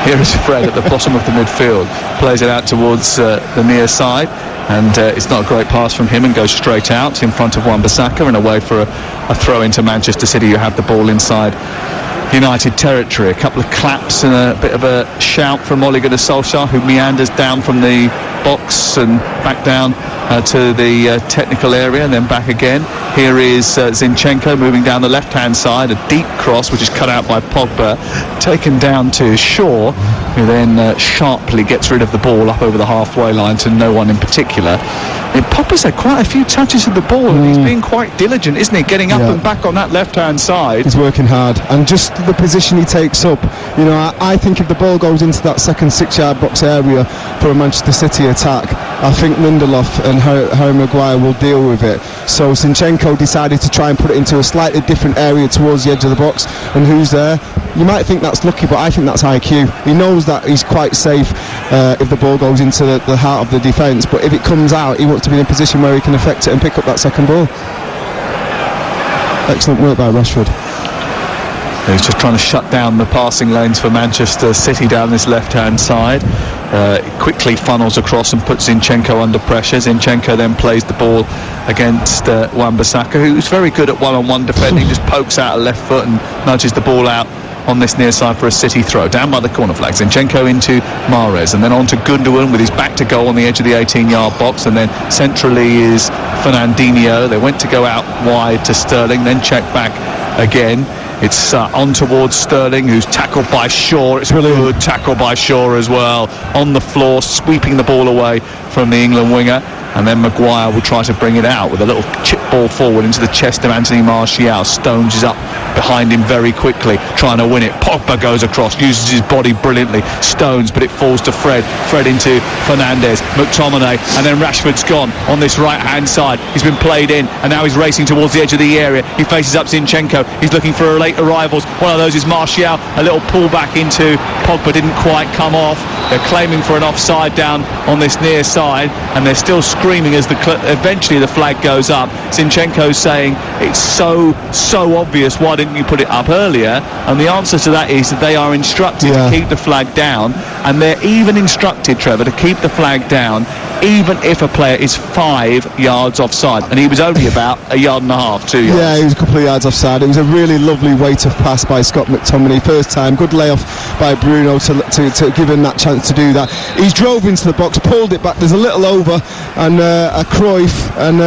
Here is Fred at the bottom of the midfield, plays it out towards the near side, and it's not a great pass from him, and goes straight out in front of Wan-Bissaka and away for a throw into Manchester City, who have the ball inside United territory. A couple of claps and a bit of a shout from Ole Gunnar Solskjaer, who meanders down from the box and back down to the technical area and then back again. Here is Zinchenko moving down the left-hand side, a deep cross which is cut out by Pogba, taken down to Shaw, who then sharply gets rid of the ball up over the halfway line to no one in particular. Pogba's had quite a few touches of the ball, and he's been quite diligent, isn't he? Getting up and back on that left-hand side. He's working hard, and just the position he takes up. You know, I think if the ball goes into that second 6-yard box area for a Manchester City attack, I think Lindelof and Harry Maguire will deal with it. So Zinchenko decided to try and put it into a slightly different area towards the edge of the box, and who's there? You might think that's lucky, but I think that's IQ. He knows that he's quite safe if the ball goes into the heart of the defence, but if it comes out, he wants to be in a position where he can affect it and pick up that second ball. Excellent work by Rashford. He's just trying to shut down the passing lanes for Manchester City down this left-hand side. Quickly funnels across and puts Zinchenko under pressure. Zinchenko then plays the ball against Wan-Bissaka, who's very good at one-on-one defending. Just pokes out a left foot and nudges the ball out on this near side for a City throw. Down by the corner flag. Zinchenko into Mahrez, and then on to Gundogan with his back to goal on the edge of the 18-yard box, and then centrally is Fernandinho. They went to go out wide to Sterling, then check back again. It's on towards Sterling, who's tackled by Shaw. It's a good tackle by Shaw as well. On the floor, sweeping the ball away from the England winger. And then Maguire will try to bring it out with a little chip ball forward into the chest of Anthony Martial. Stones is up behind him very quickly, trying to win it. Pogba goes across, uses his body brilliantly. Stones, but it falls to Fred. Fred into Fernandes, McTominay, and then Rashford's gone on this right-hand side. He's been played in, and now he's racing towards the edge of the area. He faces up Zinchenko. He's looking for late arrivals. One of those is Martial. A little pullback into Pogba didn't quite come off. They're claiming for an offside down on this near side, and they're still screaming as eventually the flag goes up. Zinchenko saying it's so obvious, why didn't you put it up earlier? And the answer to that is that they are instructed to keep the flag down, and they're even instructed, Trevor, to keep the flag down even if a player is 5 yards offside, and he was only about 1.5 yards, 2 yards. Yeah, he was a couple of yards offside. It was a really lovely weight of pass by Scott McTominay. First time, good layoff by Bruno to give him that chance to do that. He's drove into the box, pulled it back. There's a little over and a Cruyff, and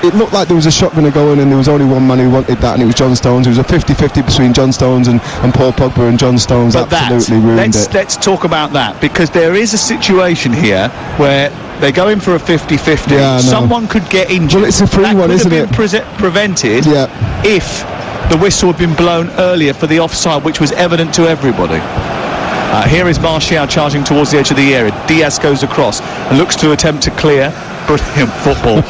it looked like there was a shot going to go in, and there was only one man who wanted that, and it was John Stones. It was a 50-50 between John Stones and Paul Pogba, and John Stones but absolutely ruined it. Let's talk about that, because there is a situation here where they're going for a 50-50. Yeah, someone could get injured. Well, it's a free one, isn't it? That could have been prevented if the whistle had been blown earlier for the offside, which was evident to everybody. Here is Martial charging towards the edge of the area. Diaz goes across and looks to attempt to clear. Brilliant football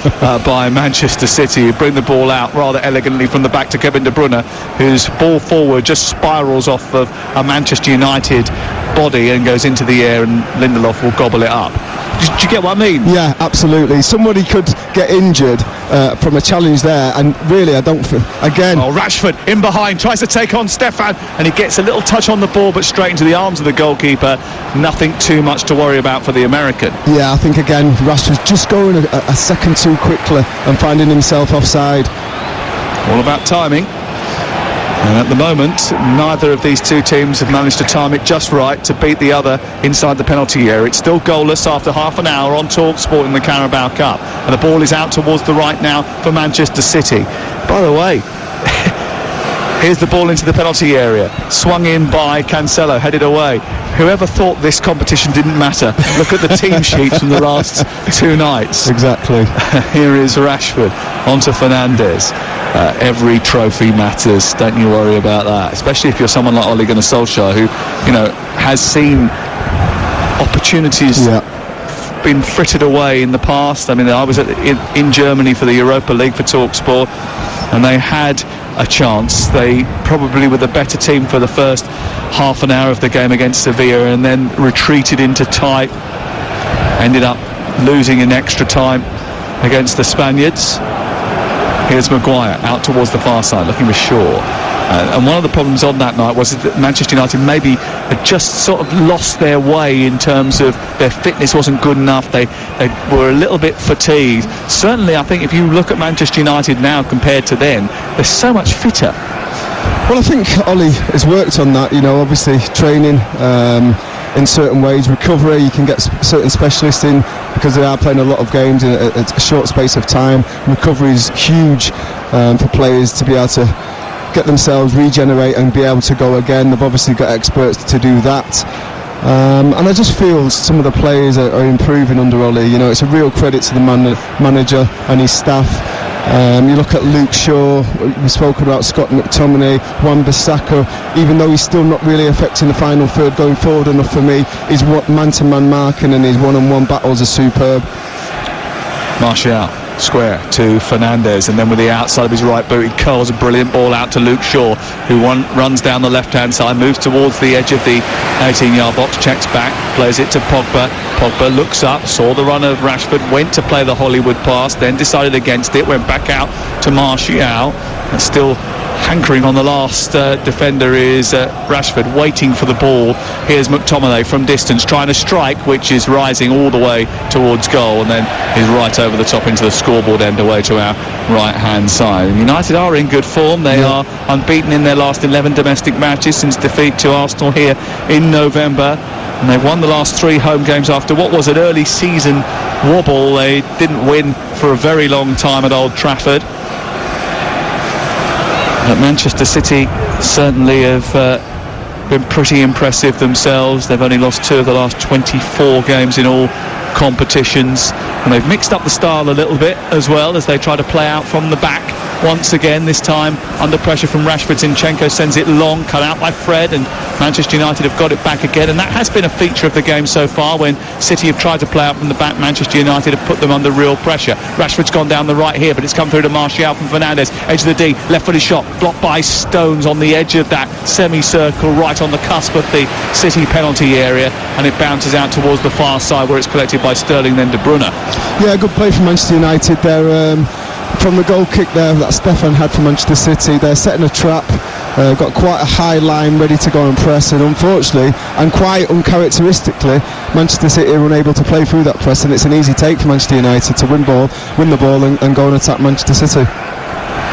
by Manchester City, who bring the ball out rather elegantly from the back to Kevin De Bruyne, whose ball forward just spirals off of a Manchester United body and goes into the air, and Lindelof will gobble it up. Do you get what I mean? Yeah, absolutely. Somebody could get injured from a challenge there, and really I don't feel, again... Oh, Rashford in behind, tries to take on Stefan, and he gets a little touch on the ball, but straight into the arms of the goalkeeper. Nothing too much to worry about for the American. Yeah, I think again Rashford's just going a second too quickly and finding himself offside. All about timing. And at the moment, neither of these two teams have managed to time it just right to beat the other inside the penalty area. It's still goalless after half an hour on TalkSport in the Carabao Cup. And the ball is out towards the right now for Manchester City. By the way, here's the ball into the penalty area. Swung in by Cancelo, headed away. Whoever thought this competition didn't matter? Look at the team sheets from the last 2 nights. Exactly. Here is Rashford onto Fernandes. Every trophy matters, don't you worry about that, especially if you're someone like Ole Gunnar Solskjaer, who, you know, has seen opportunities been frittered away in the past. I mean, I was in Germany for the Europa League for TalkSport, and they had a chance. They probably were the better team for the first half an hour of the game against Sevilla, and then retreated into tight, ended up losing in extra time against the Spaniards. Here's Maguire out towards the far side looking for Shaw, and one of the problems on that night was that Manchester United maybe had just sort of lost their way in terms of their fitness wasn't good enough. They were a little bit fatigued. Certainly I think if you look at Manchester United now compared to then, they're so much fitter. Well, I think Ollie has worked on that, you know, obviously training in certain ways, recovery. You can get certain specialists in because they are playing a lot of games in a short space of time. Recovery is huge for players to be able to get themselves regenerate and be able to go again. They've obviously got experts to do that. And I just feel some of the players are improving under Ollie. You know, it's a real credit to the manager and his staff. You look at Luke Shaw, we spoke about Scott McTominay, Wan-Bissaka. Even though he's still not really affecting the final third going forward enough for me, his man-to-man marking and his one-on-one battles are superb. Martial, square to Fernandes, and then with the outside of his right boot, he curls a brilliant ball out to Luke Shaw, who runs down the left-hand side, moves towards the edge of the 18-yard box, checks back, plays it to Pogba. Pogba looks up, saw the run of Rashford, went to play the Hollywood pass, then decided against it, went back out to Martial, and still hankering on the last defender is Rashford, waiting for the ball. Here's McTominay from distance, trying to strike, which is rising all the way towards goal, and then is right over the top into the scoreboard end away to our right-hand side. United are in good form. They are unbeaten in their last 11 domestic matches since defeat to Arsenal here in November. And they've won the last 3 home games after what was an early season wobble. They didn't win for a very long time at Old Trafford. But Manchester City certainly have been pretty impressive themselves. They've only lost 2 of the last 24 games in all competitions, and they've mixed up the style a little bit as well as they try to play out from the back once again, this time under pressure from Rashford. Zinchenko sends it long, cut out by Fred, and Manchester United have got it back again, and that has been a feature of the game so far. When City have tried to play out from the back, Manchester United have put them under real pressure. Rashford's gone down the right here, but it's come through to Martial from Fernandes, edge of the D, left-footed shot, blocked by Stones on the edge of that semicircle, right on the cusp of the City penalty area, and it bounces out towards the far side where it's collected by Sterling, then De Bruyne. Yeah, good play from Manchester United there. From the goal kick there that Stefan had for Manchester City, they're setting a trap, got quite a high line ready to go and press, and unfortunately and quite uncharacteristically Manchester City are unable to play through that press, and it's an easy take for Manchester United to win the ball and go and attack Manchester City.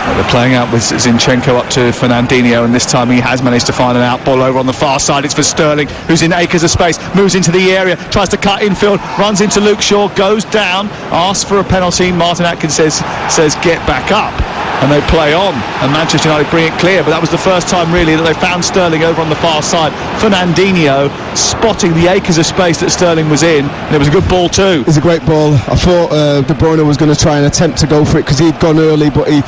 They're playing out with Zinchenko up to Fernandinho, and this time he has managed to find an out ball over on the far side. It's for Sterling, who's in acres of space, moves into the area, tries to cut infield, runs into Luke Shaw, goes down, asks for a penalty. Martin Atkins says get back up, and they play on, and Manchester United bring it clear. But that was the first time really that they found Sterling over on the far side. Fernandinho spotting the acres of space that Sterling was in, and it was a good ball too. It's a great ball. I thought De Bruyne was going to try and attempt to go for it because he'd gone early, but he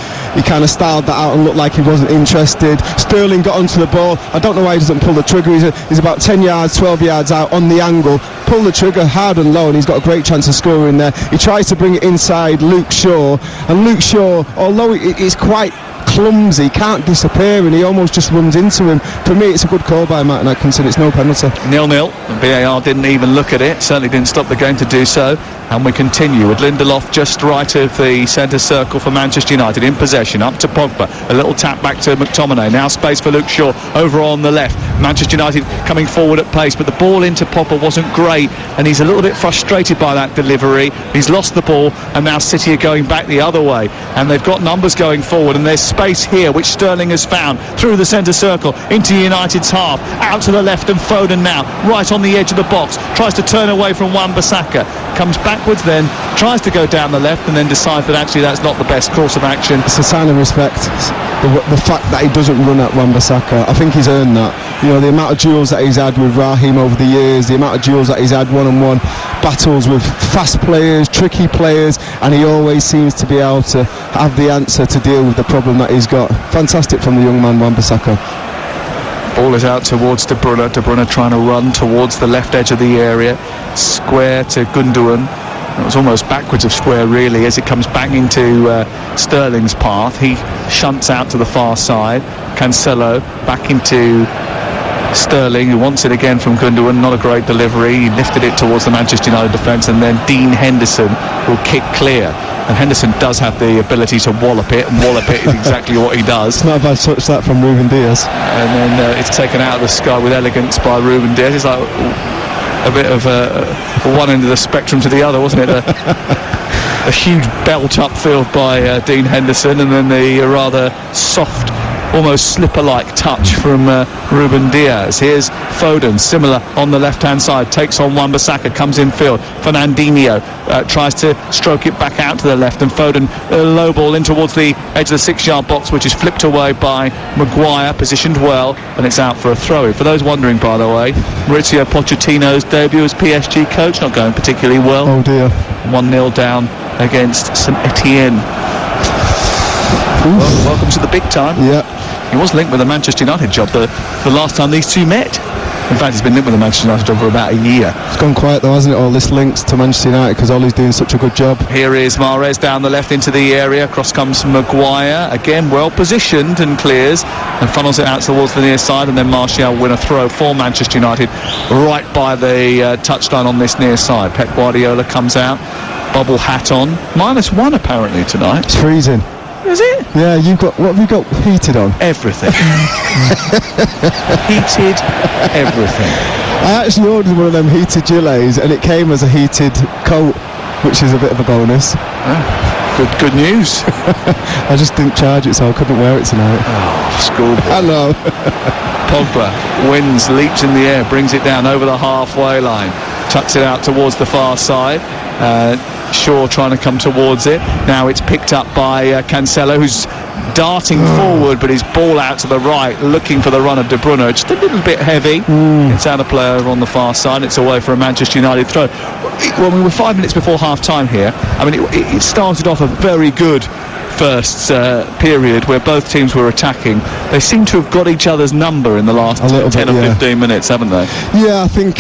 kind of styled that out and looked like he wasn't interested. Sterling got onto the ball. I don't know why he doesn't pull the trigger. He's about 10 yards, 12 yards out on the angle. Pull the trigger hard and low, and he's got a great chance of scoring there. He tries to bring it inside Luke Shaw, and Luke Shaw, although it's quite clumsy, can't disappear, and he almost just runs into him. For me, it's a good call by Martin Atkinson. It's no penalty. 0-0. VAR didn't even look at it, certainly didn't stop the game to do so, and we continue with Lindelof just right of the centre circle for Manchester United, in possession, up to Pogba, a little tap back to McTominay, now space for Luke Shaw over on the left. Manchester United coming forward at pace, but the ball into Pogba wasn't great, and he's a little bit frustrated by that delivery. He's lost the ball, and now City are going back the other way, and they've got numbers going forward, and there's space here which Sterling has found through the centre circle into United's half, out to the left, and Foden now right on the edge of the box, tries to turn away from Wan-Bissaka, comes backwards, then tries to go down the left, and then decides that actually that's not the best course of action. It's a sign of respect, the fact that he doesn't run at Wan-Bissaka. I think he's earned that. You know, the amount of duels that he's had with Raheem over the years, the amount of duels that he's had one-on-one battles with fast players, tricky players, and he always seems to be able to have the answer to deal with the problem that he's got. Fantastic from the young man Wan-Bissaka. Ball is out towards De Bruyne. De Bruyne trying to run towards the left edge of the area, square to Gundogan. It was almost backwards of square really as it comes back into Sterling's path. He shunts out to the far side. Cancelo back into Sterling, who wants it again from Gundogan. Not a great delivery. He lifted it towards the Manchester United defence, and then Dean Henderson will kick clear. And Henderson does have the ability to wallop it, and wallop it is exactly what he does. It's not a bad touch that from Ruben Diaz. And then it's taken out of the sky with elegance by Ruben Diaz. It's like a bit of one end of the spectrum to the other, wasn't it? A huge belt upfield by Dean Henderson, and then the rather soft almost slipper-like touch from Ruben Diaz. Here's Foden, similar on the left-hand side, takes on Wan-Bissaka, comes in field. Fernandinho tries to stroke it back out to the left, and Foden low ball in towards the edge of the 6-yard box, which is flipped away by Maguire, positioned well, and it's out for a throw. For those wondering, by the way, Mauricio Pochettino's debut as PSG coach not going particularly well. Oh dear. 1-0 down against St Etienne. Well, welcome to the big time. Yeah. He was linked with the Manchester United job the last time these two met. In fact, he's been linked with the Manchester United job for about a year. It's gone quiet though, hasn't it? All this links to Manchester United because Ollie's doing such a good job. Here is Mahrez down the left into the area. Cross comes Maguire. Again, well positioned and clears and funnels it out towards the near side. And then Martial win a throw for Manchester United right by the touchline on this near side. Pep Guardiola comes out. Bubble hat on. -1 apparently tonight. It's freezing. Is it? Yeah, what have you got heated on? Everything. Heated everything. I actually ordered one of them heated gilets and it came as a heated coat, which is a bit of a bonus. Good news. I just didn't charge it, so I couldn't wear it tonight. Oh, schoolboy. I know. Pogba wins, leaps in the air, brings it down over the halfway line, tucks it out towards the far side. Shaw trying to come towards it. Now it's picked up by Cancelo, who's darting forward, but his ball out to the right, looking for the run of De Bruyne. Just a little bit heavy. It's out of play over on the far side. It's away for a Manchester United throw. Well, we were 5 minutes before half-time here. I mean, it started off a very good first period where both teams were attacking. They seem to have got each other's number in the last 10 or 15 minutes, haven't they? Yeah, I think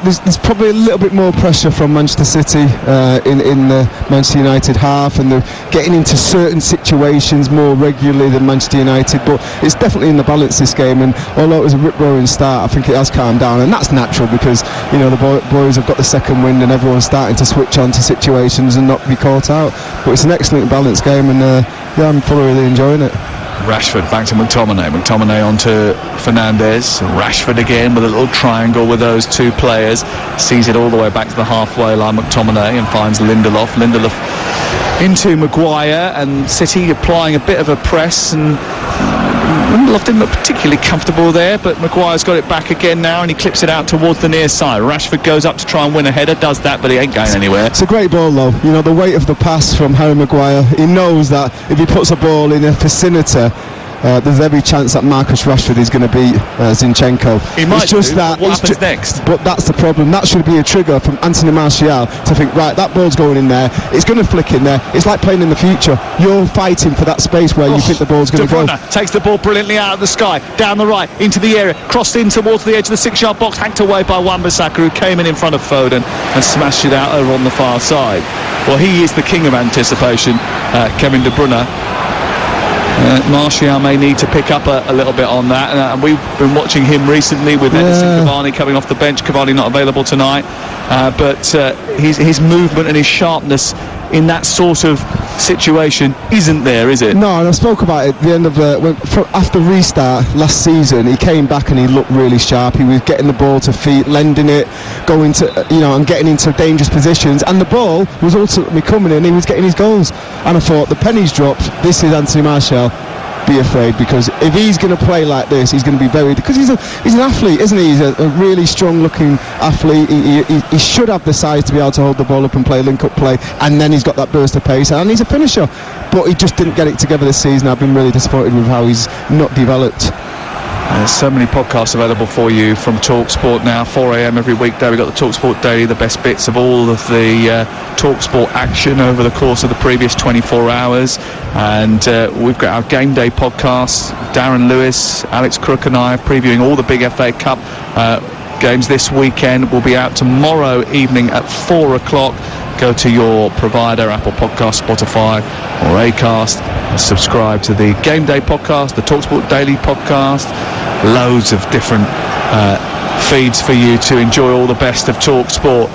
there's probably a little bit more pressure from Manchester City in the Manchester United half, and they're getting into certain situations more regularly than Manchester United, but it's definitely in the balance this game. And although it was a rip-roaring start, I think it has calmed down, and that's natural because the boys have got the second wind and everyone's starting to switch on to situations and not be caught out. But it's an excellent balanced game, and I'm really enjoying it. Rashford back to McTominay onto Fernandes. Rashford again with a little triangle with those two players, sees it all the way back to the halfway line. McTominay and finds Lindelof into Maguire, and City applying a bit of a press, and Lindelof didn't look particularly comfortable there, but Maguire's got it back again now, and he clips it out towards the near side. Rashford goes up to try and win a header, does that, but he ain't going anywhere. It's a great ball though. The weight of the pass from Harry Maguire, he knows that if he puts a ball in a vicinity, there's every chance that Marcus Rashford is going to beat Zinchenko. He might it's just do, that. What happens next? But that's the problem. That should be a trigger from Anthony Martial to think, right, that ball's going in there. It's going to flick in there. It's like playing in the future. You're fighting for that space where you think the ball's going to go. Takes the ball brilliantly out of the sky, down the right, into the area, crossed in towards the edge of the 6-yard box, hacked away by Wan-Bissaka, who came in front of Foden and smashed it out over on the far side. Well, he is the king of anticipation, Kevin De Bruyne. Martial may need to pick up a little bit on that, and we've been watching him recently with Edinson Cavani coming off the bench. Cavani not available tonight, but his movement and his sharpness in that sort of situation isn't there, is it? No, and I spoke about it at the end of after restart last season. He came back and he looked really sharp. He was getting the ball to feet, lending it, going to and getting into dangerous positions, and the ball was ultimately coming in. He was getting his goals, and I thought the pennies dropped. This is Anthony Martial. Be afraid, because if he's going to play like this, he's going to be very, because he's an athlete, isn't he? He's a really strong looking athlete. He should have the size to be able to hold the ball up and play link up play, and then he's got that burst of pace, and he's a finisher, but he just didn't get it together this season. I've been really disappointed with how he's not developed. There's so many podcasts available for you from TalkSport now, 4 a.m. every weekday. We've got the TalkSport Daily, the best bits of all of the TalkSport action over the course of the previous 24 hours. And we've got our Game Day podcast. Darren Lewis, Alex Crook and I are previewing all the big FA Cup games this weekend. Will be out tomorrow evening at 4 o'clock. Go to your provider, Apple Podcast, Spotify or Acast, and subscribe to the Game Day podcast, the TalkSport Daily podcast. Loads of different feeds for you to enjoy all the best of TalkSport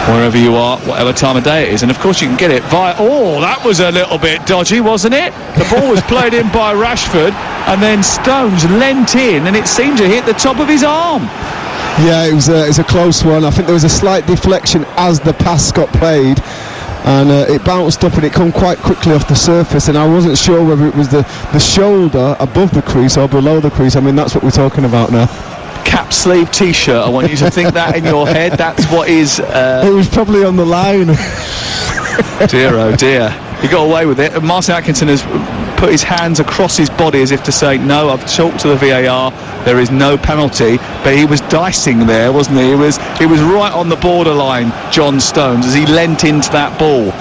wherever you are, whatever time of day it is. And of course you can get it via... Oh, that was a little bit dodgy, wasn't it? The ball was played in by Rashford, and then Stones leant in, and it seemed to hit the top of his arm. Yeah, it was a close one. I think there was a slight deflection as the pass got played. and it bounced up and it come quite quickly off the surface, and I wasn't sure whether it was the shoulder above the crease or below the crease. I mean, that's what we're talking about now. Cap sleeve T-shirt. I want you to think that in your head. That's what is. It was probably on the line. Dear, oh dear. He got away with it. And Martin Atkinson has put his hands across his body as if to say, no, I've talked to the VAR, there is no penalty. But he was dicing there, wasn't he? He was right on the borderline, John Stones, as he leant into that ball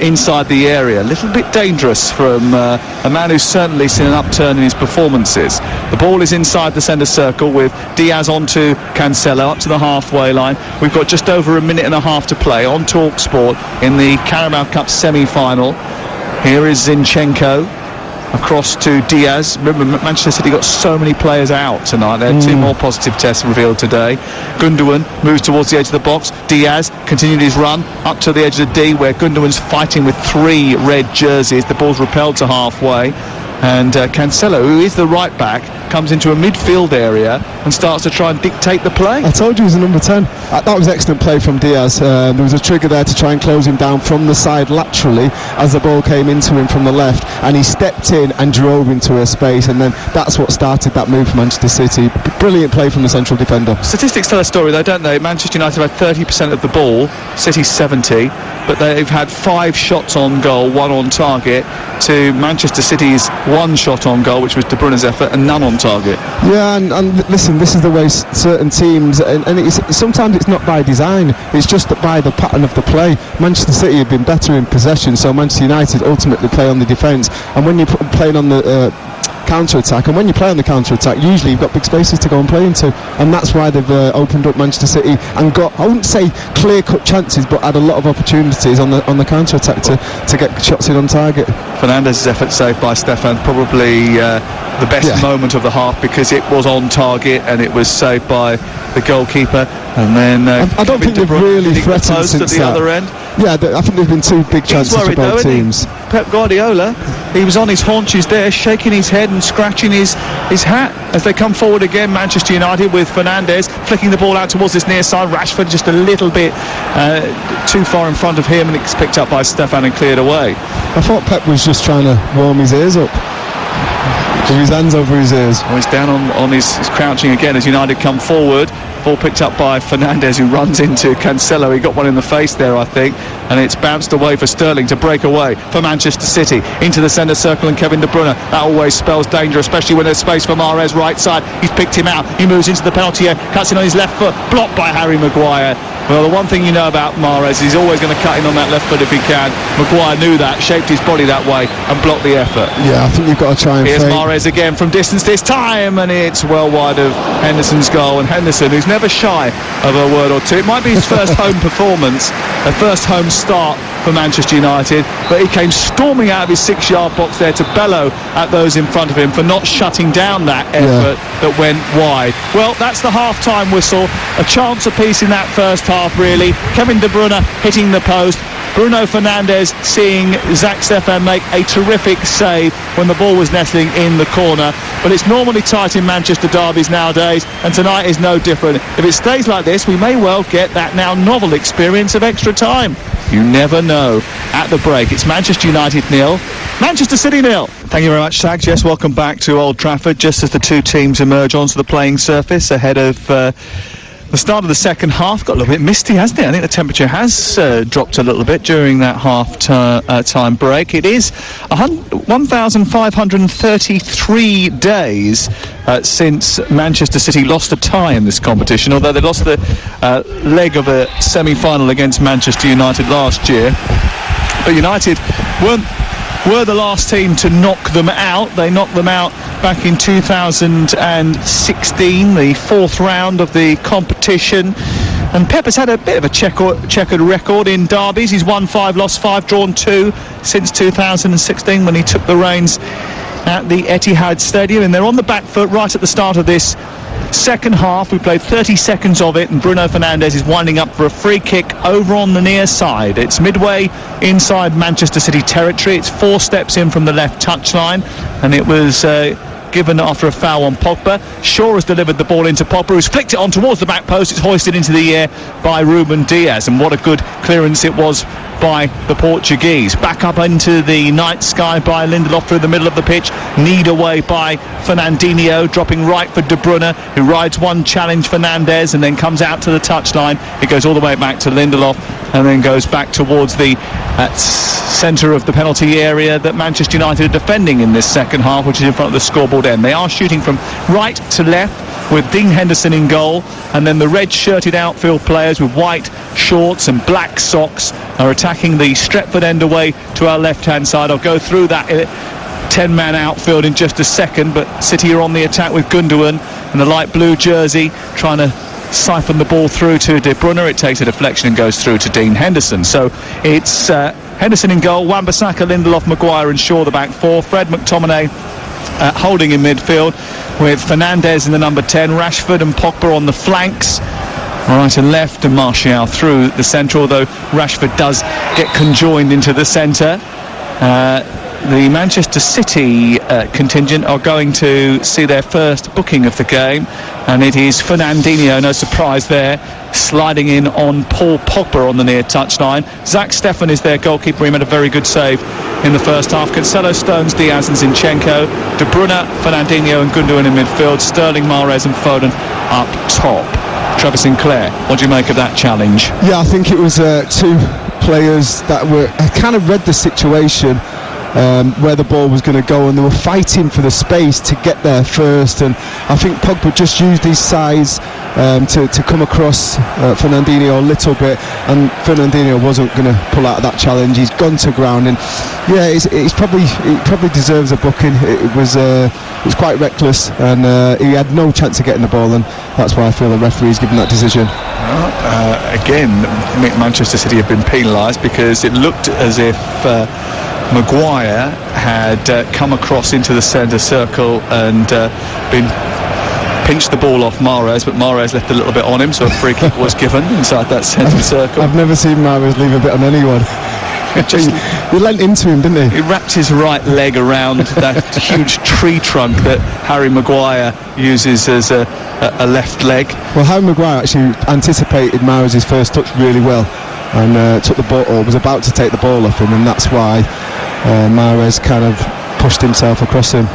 inside the area. A little bit dangerous from a man who's certainly seen an upturn in his performances. The ball is inside the centre circle with Diaz onto Cancelo up to the halfway line. We've got just over a minute and a half to play on TalkSport in the Carabao Cup semi-final. Here is Zinchenko across to Diaz. Remember, Manchester City got so many players out tonight. There are two more positive tests revealed today. Gundogan moves towards the edge of the box. Diaz continued his run up to the edge of the D, where Gundogan's fighting with 3 red jerseys. The ball's repelled to halfway, and Cancelo, who is the right back, comes into a midfield area and starts to try and dictate the play. I told you he was a number 10. That was excellent play from Diaz. There was a trigger there to try and close him down from the side laterally as the ball came into him from the left, and he stepped in and drove into a space, and then that's what started that move for Manchester City. Brilliant play from the central defender. Statistics tell a story though, don't they? Manchester United have had 30% of the ball, City 70, but they've had 5 shots on goal, 1 on target, to Manchester City's 1 shot on goal, which was De Bruyne's effort, and none on target. Yeah, and listen, this is the way certain teams, and sometimes it's not by design, it's just that by the pattern of the play. Manchester City have been better in possession, so Manchester United ultimately play on the defence, and when you're playing on the counter-attack, and when you play on the counter-attack, usually you've got big spaces to go and play into, and that's why they've opened up Manchester City and got, I wouldn't say clear-cut chances, but had a lot of opportunities on the counter-attack to get shots in on target. Fernandez's effort saved by Stefan, probably the best moment of the half, because it was on target and it was saved by the goalkeeper. And then I don't think they've really threatened since at the other end. Yeah, I think there's been 2 big chances for both teams. Pep Guardiola, he was on his haunches there, shaking his head and scratching his hat as they come forward again. Manchester United with Fernandes flicking the ball out towards this near side. Rashford just a little bit too far in front of him, and it's picked up by Stefan and cleared away. I thought Pep was just trying to warm his ears up with his hands over his ears. Well, he's down on his crouching again as United come forward. Ball picked up by Fernandes, who runs into Cancelo. He got one in the face there, I think, and it's bounced away for Sterling to break away for Manchester City into the centre circle, and Kevin De Bruyne. That always spells danger, especially when there's space for Mahrez right side. He's picked him out. He moves into the penalty area, cuts in on his left foot, blocked by Harry Maguire. Well, the one thing you know about Mahrez is he's always going to cut in on that left foot if he can. Maguire knew that, shaped his body that way and blocked the effort. Yeah, I think you've got to try and Here's Mahrez again from distance this time, and it's well wide of Henderson's goal. And Henderson, who's never shy of a word or two. It might be his first home performance, a first home start for Manchester United, but he came storming out of his 6-yard box there to bellow at those in front of him for not shutting down that effort that went wide. Well, that's the half-time whistle. A chance apiece in that first half, really. Kevin De Bruyne hitting the post. Bruno Fernandes seeing Zach Stefan make a terrific save when the ball was nestling in the corner. But it's normally tight in Manchester derbies nowadays, and tonight is no different. If it stays like this, we may well get that now novel experience of extra time. You never know. At the break, it's Manchester United 0, Manchester City 0. Thank you very much, Sags. Yes, welcome back to Old Trafford, just as the 2 teams emerge onto the playing surface ahead of the start of the second half. Got a little bit misty, hasn't it? I think the temperature has dropped a little bit during that half-time break. It is 1,533 days since Manchester City lost a tie in this competition, although they lost the leg of a semi-final against Manchester United last year. But United were the last team to knock them out. They knocked them out back in 2016, the 4th round of the competition. And Pep has had a bit of a checkered record in derbies. He's won 5, lost 5, drawn 2 since 2016 when he took the reins at the Etihad Stadium. And they're on the back foot right at the start of this second half. We played 30 seconds of it, and Bruno Fernandes is winding up for a free kick over on the near side. It's midway inside Manchester City territory. It's 4 steps in from the left touchline, and it was given after a foul on Pogba. Shaw has delivered the ball into Pogba, who's flicked it on towards the back post. It's hoisted into the air by Ruben Diaz, and what a good clearance it was by the Portuguese. Back up into the night sky by Lindelof through the middle of the pitch. Kneed away by Fernandinho, dropping right for De Bruyne, who rides one challenge Fernandes and then comes out to the touchline. It goes all the way back to Lindelof and then goes back towards the centre of the penalty area that Manchester United are defending in this second half, which is in front of the scoreboard end. They are shooting from right to left, with Dean Henderson in goal, and then the red-shirted outfield players with white shorts and black socks are attacking the Stretford end away to our left-hand side. I'll go through that 10-man outfield in just a second, but City are on the attack with Gundogan in the light blue jersey, trying to siphon the ball through to De Bruyne. It takes a deflection and goes through to Dean Henderson. So it's Henderson in goal, Wan-Bissaka, Lindelof, Maguire and Shaw the back four, Fred, McTominay holding in midfield, with Fernandes in the number 10, Rashford and Pogba on the flanks, right and left, and Martial through the centre, although Rashford does get conjoined into the centre. The Manchester City contingent are going to see their first booking of the game, and it is Fernandinho, no surprise there, sliding in on Paul Pogba on the near touchline. Zach Steffen is their goalkeeper. He made a very good save in the first half. Cancelo, Stones, Diaz and Zinchenko, De Bruyne, Fernandinho and Gundogan in midfield, Sterling, Mahrez and Foden up top. Trevor Sinclair, what do you make of that challenge? Yeah, I think it was two players that were kind of read the situation, where the ball was going to go, and they were fighting for the space to get there first, and I think Pogba just used his size to come across Fernandinho a little bit, and Fernandinho wasn't going to pull out of that challenge. He's gone to ground, and yeah, he probably deserves a booking. It was quite reckless, and he had no chance of getting the ball, and that's why I feel the referee's given that decision. Again, Manchester City have been penalised because it looked as if Maguire had come across into the centre circle and pinched the ball off Mahrez, but Mahrez left a little bit on him, so a free kick was given inside that centre circle. I've never seen Mahrez leave a bit on anyone. He leant into him, didn't he? He wrapped his right leg around that huge tree trunk that Harry Maguire uses as a left leg. Well, Harry Maguire actually anticipated Mahrez's first touch really well, and took the ball, or was about to take the ball off him, and that's why Mahrez kind of pushed himself across him.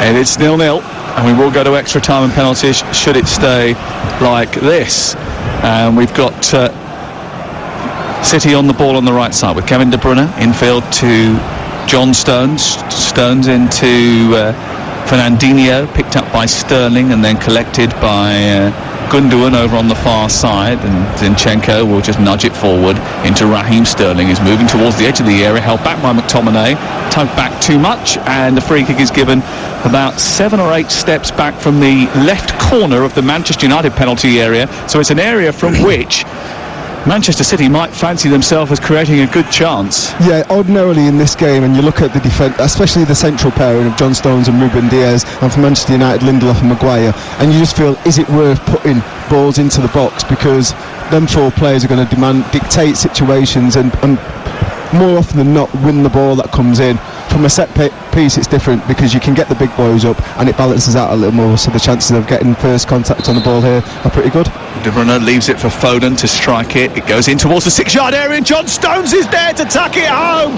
And it's 0-0, and we will go to extra time and penalties should it stay like this. And we've got City on the ball on the right side with Kevin De Bruyne infield to John Stones. Stones into Fernandinho, picked up by Sterling and then collected by Gundogan over on the far side, and Zinchenko will just nudge it forward into Raheem Sterling, who's moving towards the edge of the area, held back by McTominay, tugged back too much, and the free kick is given about 7 or 8 steps back from the left corner of the Manchester United penalty area. So it's an area from which Manchester City might fancy themselves as creating a good chance. Yeah, ordinarily in this game, and you look at the defence, especially the central pairing of John Stones and Ruben Diaz, and for Manchester United, Lindelof and Maguire, and you just feel, is it worth putting balls into the box, because them four players are going to dictate situations and more often than not win the ball that comes in. From a set piece it's different, because you can get the big boys up and it balances out a little more, so the chances of getting first contact on the ball here are pretty good. De Bruyne leaves it for Foden to strike it. It goes in towards the 6-yard area, and John Stones is there to tuck it home.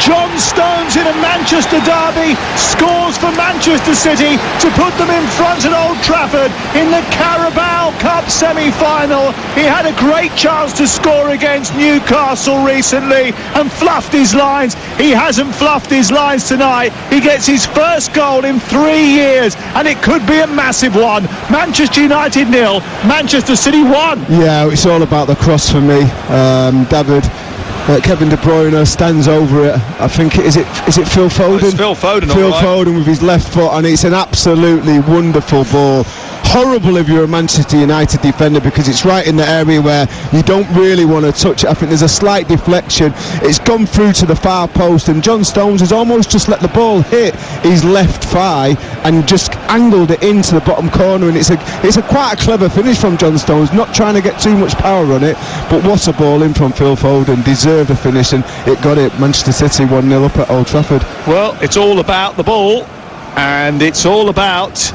John Stones in a Manchester derby scores for Manchester City to put them in front at Old Trafford in the Carabao Cup semi-final. He had a great chance to score against Newcastle recently and fluffed his lines. He hasn't fluffed his lines tonight. He gets his first goal in 3 years, and it could be a massive one. Manchester United 0, Manchester City 1. Yeah, it's all about the cross for me. Kevin De Bruyne stands over it. I think is it Phil Foden? It's Phil Foden. Phil right. Foden with his left foot, and it's an absolutely wonderful ball. Horrible if you're a Manchester United defender, because it's right in the area where you don't really want to touch it. I think there's a slight deflection. It's gone through to the far post, and John Stones has almost just let the ball hit his left thigh and just angled it into the bottom corner, and it's a quite a clever finish from John Stones, not trying to get too much power on it, but what a ball in from Phil Foden. Deserved a finish, and it got it. Manchester City 1-0 up at Old Trafford. Well, it's all about the ball, and it's all about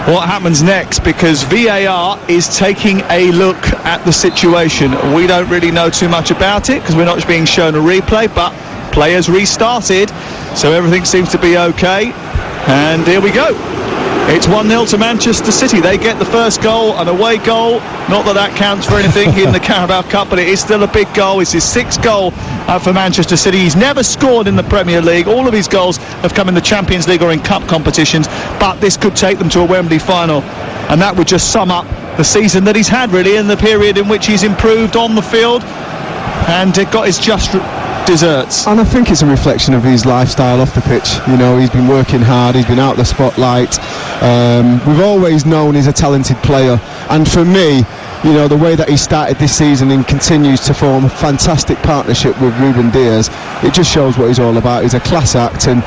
what happens next, because VAR is taking a look at the situation. We don't really know too much about it because we're not being shown a replay, but players restarted, so everything seems to be okay. And here we go. It's 1-0 to Manchester City. They get the first goal, an away goal. Not that that counts for anything in the Carabao Cup, but it is still a big goal. It's his 6th goal for Manchester City. He's never scored in the Premier League. All of his goals have come in the Champions League or in cup competitions, but this could take them to a Wembley final. And that would just sum up the season that he's had, really, in the period in which he's improved on the field and got his just desserts. And I think it's a reflection of his lifestyle off the pitch. You know, he's been working hard, he's been out the spotlight. We've always known he's a talented player, and for me, you know, the way that he started this season and continues to form a fantastic partnership with Ruben Dias, it just shows what he's all about. He's a class act, and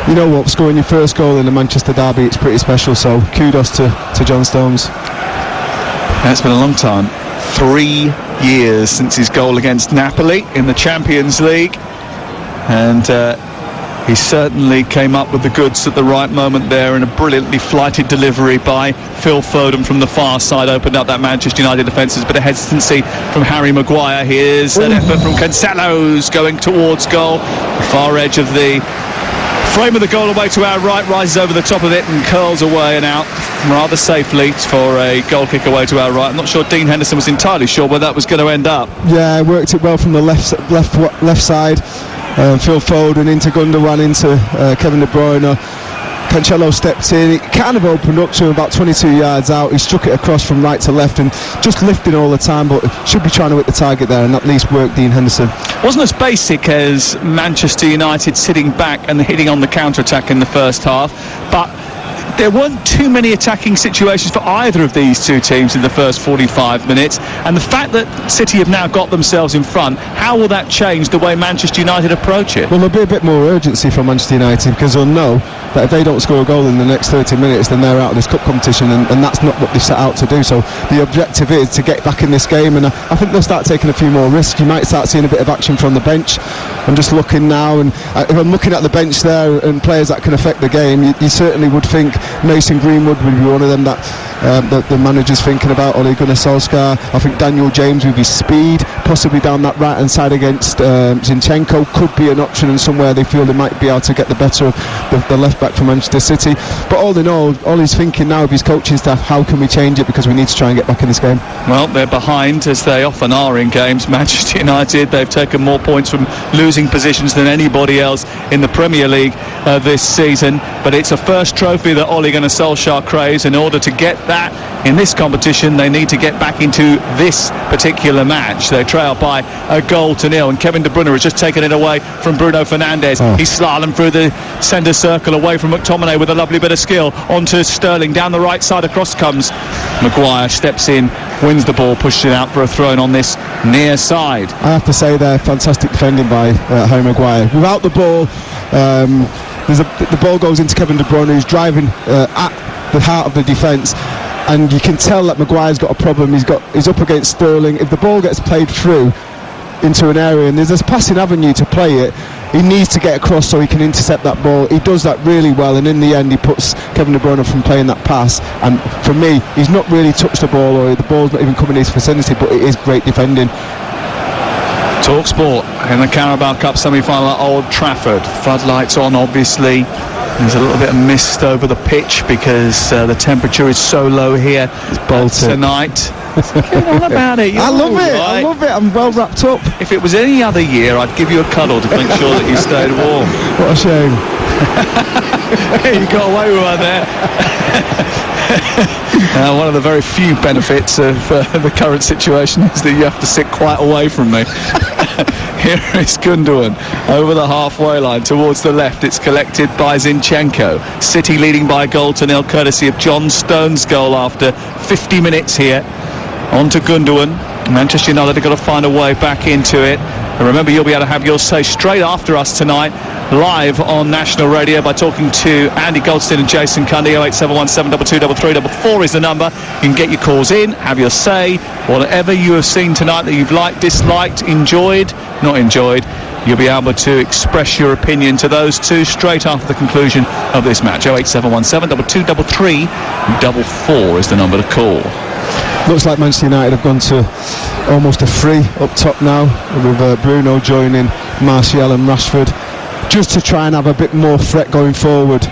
you know what, scoring your first goal in the Manchester derby, it's pretty special, so kudos to John Stones. It's been a long time. 3 years since his goal against Napoli in the Champions League, and he certainly came up with the goods at the right moment there, and a brilliantly flighted delivery by Phil Foden from the far side opened up that Manchester United defence. There's a bit of hesitancy from Harry Maguire. Here's an effort from Cancelo's going towards goal, the far edge of the frame of the goal away to our right, rises over the top of it and curls away and out rather safely for a goal kick away to our right. I'm not sure Dean Henderson was entirely sure where that was going to end up. Yeah, worked it well from the left side. Phil Foden into Gundogan, into Kevin De Bruyne. Cancelo stepped in, it kind of opened up to him about 22 yards out. He struck it across from right to left and just lifting all the time, but should be trying to hit the target there and at least work Dean Henderson. Wasn't as basic as Manchester United sitting back and hitting on the counter-attack in the first half, but there weren't too many attacking situations for either of these two teams in the first 45 minutes, and the fact that City have now got themselves in front, how will that change the way Manchester United approach it? Well, there'll be a bit more urgency from Manchester United, because they'll know that if they don't score a goal in the next 30 minutes, then they're out of this cup competition, and that's not what they set out to do. So the objective is to get back in this game, and I think they'll start taking a few more risks. You might start seeing a bit of action from the bench. I'm just looking now, and if I'm looking at the bench there and players that can affect the game, you certainly would think Mason Greenwood would be one of them that the manager's thinking about, Ole Gunnar Solskjaer. I think Daniel James with his speed, possibly down that right hand side against Zinchenko, could be an option, and somewhere they feel they might be able to get the better of the left back from Manchester City. But all in all he's thinking now of his coaching staff, how can we change it, because we need to try and get back in this game. Well, they're behind, as they often are in games. Manchester United, they've taken more points from losing positions than anybody else in the Premier League this season, but it's a first trophy that Ole Gunnar Solskjaer craves. In order to get that in this competition, they need to get back into this particular match. They trail by a 1-0, and Kevin De Bruyne has just taken it away from Bruno Fernandes. He's slalom through the centre circle away from McTominay with a lovely bit of skill onto Sterling. Down the right side, across comes Maguire, steps in, wins the ball, pushes it out for a throw-in on this near side. I have to say there, fantastic defending by Harry Maguire. Without the ball, the ball goes into Kevin De Bruyne, who's driving at the heart of the defence, and you can tell that Maguire's got a problem. He's up against Sterling. If the ball gets played through into an area and there's a passing avenue to play it, he needs to get across so he can intercept that ball. He does that really well, and in the end he puts Kevin De Bruyne from playing that pass. And for me, he's not really touched the ball, or the ball's not even coming in his vicinity, but it is great defending. TalkSport in the Carabao Cup semi-final at Old Trafford. Floodlights on, obviously. There's a little bit of mist over the pitch because the temperature is so low here tonight. Get on about it. I love it. I'm well wrapped up. If it was any other year, I'd give you a cuddle to make sure that you stayed warm. What a shame. You got away with one there. One of the very few benefits of the current situation is that you have to sit quite away from me. Here is Gundogan over the halfway line towards the left. It's collected by Zinchenko. City leading by 1-0 courtesy of John Stones' goal after 50 minutes here. On to Gundogan. Manchester United have got to find a way back into it. And remember, you'll be able to have your say straight after us tonight, live on national radio, by talking to Andy Goldstein and Jason Cundy. 08717223344 is the number. You can get your calls in, have your say, whatever you have seen tonight that you've liked, disliked, enjoyed, not enjoyed. you'll be able to express your opinion to those two straight after the conclusion of this match. 08717 2233 44 is the number to call. Looks like Manchester United have gone to almost a free up top now, with Bruno joining Martial and Rashford, just to try and have a bit more threat going forward.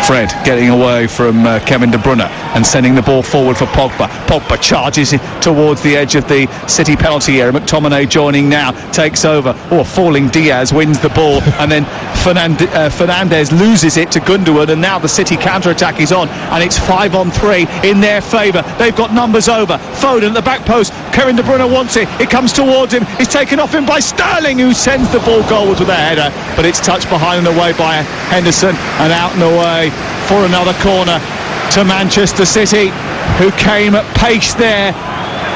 Fred getting away from Kevin De Bruyne and sending the ball forward for Pogba. Pogba charges towards the edge of the City penalty area. McTominay joining now, takes over. Falling Diaz wins the ball, and then Fernandes loses it to Gundogan, and now the City counter-attack is on, and it's 5-on-3 in their favour. They've got numbers over. Foden at the back post. Kevin De Bruyne wants it. It comes towards him. It's taken off him by Sterling, who sends the ball goalwards with a header, but it's touched behind and away by Henderson, and out and away for another corner to Manchester City, who came at pace there.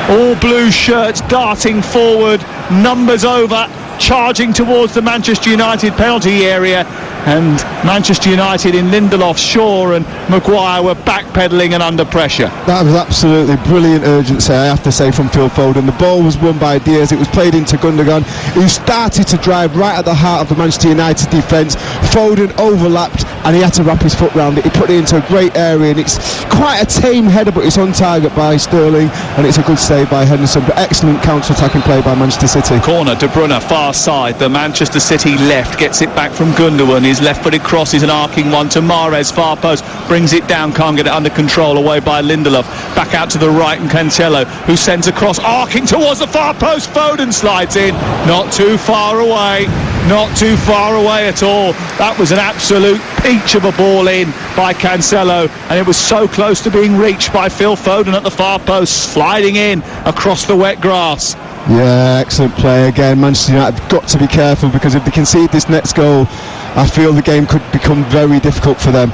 All blue shirts darting forward, numbers over, charging towards the Manchester United penalty area, and Manchester United in Lindelof, Shaw and Maguire were backpedalling and under pressure. That was absolutely brilliant urgency, I have to say, from Phil Foden. The ball was won by Diaz, it was played into Gundogan, who started to drive right at the heart of the Manchester United defence. Foden overlapped and he had to wrap his foot round it. He put it into a great area, and it's quite a tame header, but it's on target by Sterling, and it's a good save by Henderson. But excellent counter-attacking play by Manchester City. Corner, De Bruyne far side, the Manchester City left, gets it back from Gundogan. His left-footed cross is an arcing one to Mahrez, far post, brings it down, can't get it under control, away by Lindelof. Back out to the right, and Cancelo, who sends a cross arcing towards the far post. Foden slides in, not too far away at all. That was an absolute peach of a ball in by Cancelo, and it was so close to being reached by Phil Foden at the far post, sliding in across the wet grass. Yeah, excellent play again. Manchester United have got to be careful, because if they concede this next goal, I feel the game could become very difficult for them.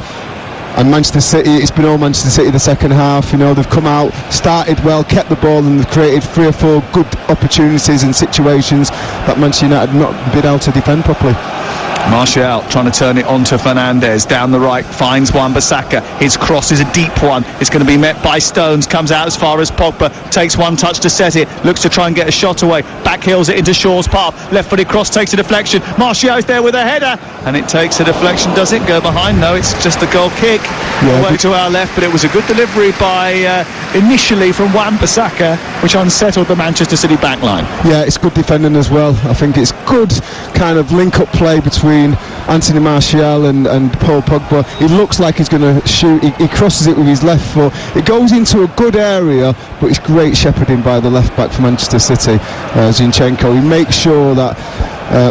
And Manchester City, it's been all Manchester City the second half. You know, they've come out, started well, kept the ball, and they've created 3 or 4 good opportunities and situations that Manchester United have not been able to defend properly. Martial trying to turn it on to Fernandes, down the right, finds Wan-Bissaka. His cross is a deep one. It's going to be met by Stones, comes out as far as Pogba, takes one touch to set it, looks to try and get a shot away, backheels it into Shaw's path, left-footed cross takes a deflection. Martial is there with a header, and it takes a deflection. Does it go behind? No, it's just a goal kick away to our left, but it was a good delivery by initially from Wan-Bissaka, which unsettled the Manchester City backline. Yeah, it's good defending as well. I think it's good kind of link-up play between Anthony Martial and Paul Pogba. He looks like he's going to shoot. He crosses it with his left foot. It goes into a good area, but it's great shepherding by the left back for Manchester City, Zinchenko. He makes sure that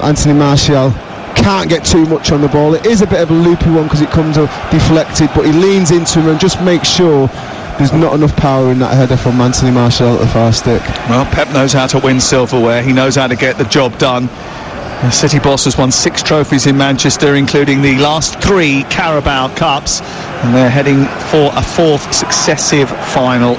Anthony Martial can't get too much on the ball. It is a bit of a loopy one because it comes deflected, but he leans into him and just makes sure there's not enough power in that header from Anthony Martial at the far stick. Well, Pep knows how to win silverware. He knows how to get the job done. The City boss has won 6 trophies in Manchester, including the last 3 Carabao Cups, and they're heading for a 4th successive final,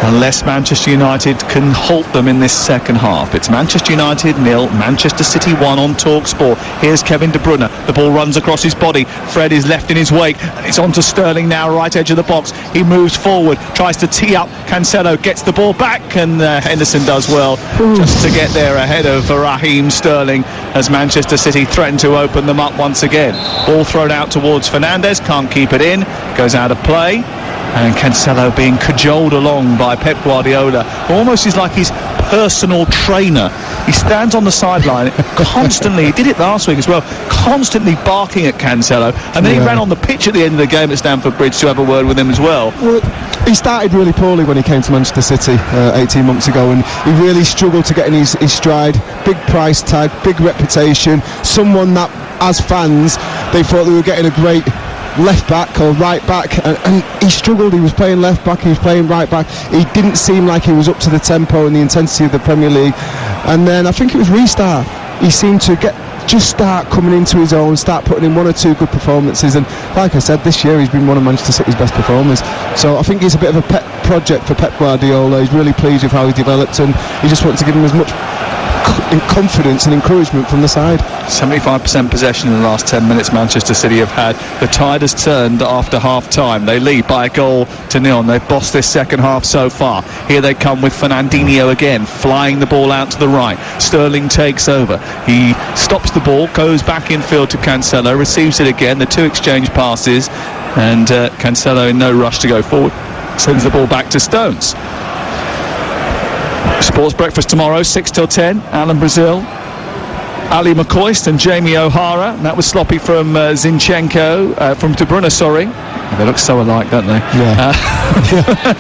unless Manchester United can halt them in this second half. It's Manchester United 0, Manchester City 1 on TalkSport. Here's Kevin De Bruyne. The ball runs across his body. Fred is left in his wake. It's on to Sterling now, right edge of the box. He moves forward, tries to tee up. Cancelo gets the ball back, and Henderson does well just to get there ahead of Raheem Sterling, as Manchester City threaten to open them up once again. Ball thrown out towards Fernandes, can't keep it in, goes out of play. And Cancelo being cajoled along by Pep Guardiola. Almost is like his personal trainer. He stands on the sideline constantly, he did it last week as well, constantly barking at Cancelo, and then he ran on the pitch at the end of the game at Stamford Bridge to have a word with him as well. Well, he started really poorly when he came to Manchester City 18 months ago, and he really struggled to get in his stride. Big price tag, big reputation, someone that as fans they thought they were getting a great left back or right back, and he struggled. He was playing left back, he was playing right back. He didn't seem like he was up to the tempo and the intensity of the Premier League. And then I think it was restart, he seemed to just start coming into his own, start putting in 1 or 2 good performances, and like I said, this year he's been one of Manchester City's best performers. So I think it's a bit of a pet project for Pep Guardiola. He's really pleased with how he developed, and he just wants to give him as much confidence and encouragement from the side. 75% possession in the last 10 minutes Manchester City have had. The tide has turned after half-time. They lead by a goal to nil, and they've bossed this second half so far. Here they come with Fernandinho again, flying the ball out to the right. Sterling takes over. He stops the ball, goes back infield to Cancelo, receives it again. The two exchange passes, and Cancelo in no rush to go forward. Sends the ball back to Stones. Sports breakfast tomorrow, 6 till 10. Alan Brazil, Ali McCoist and Jamie O'Hara. And that was sloppy from Zinchenko, from De Bruyne, sorry. They look so alike, don't they? Yeah.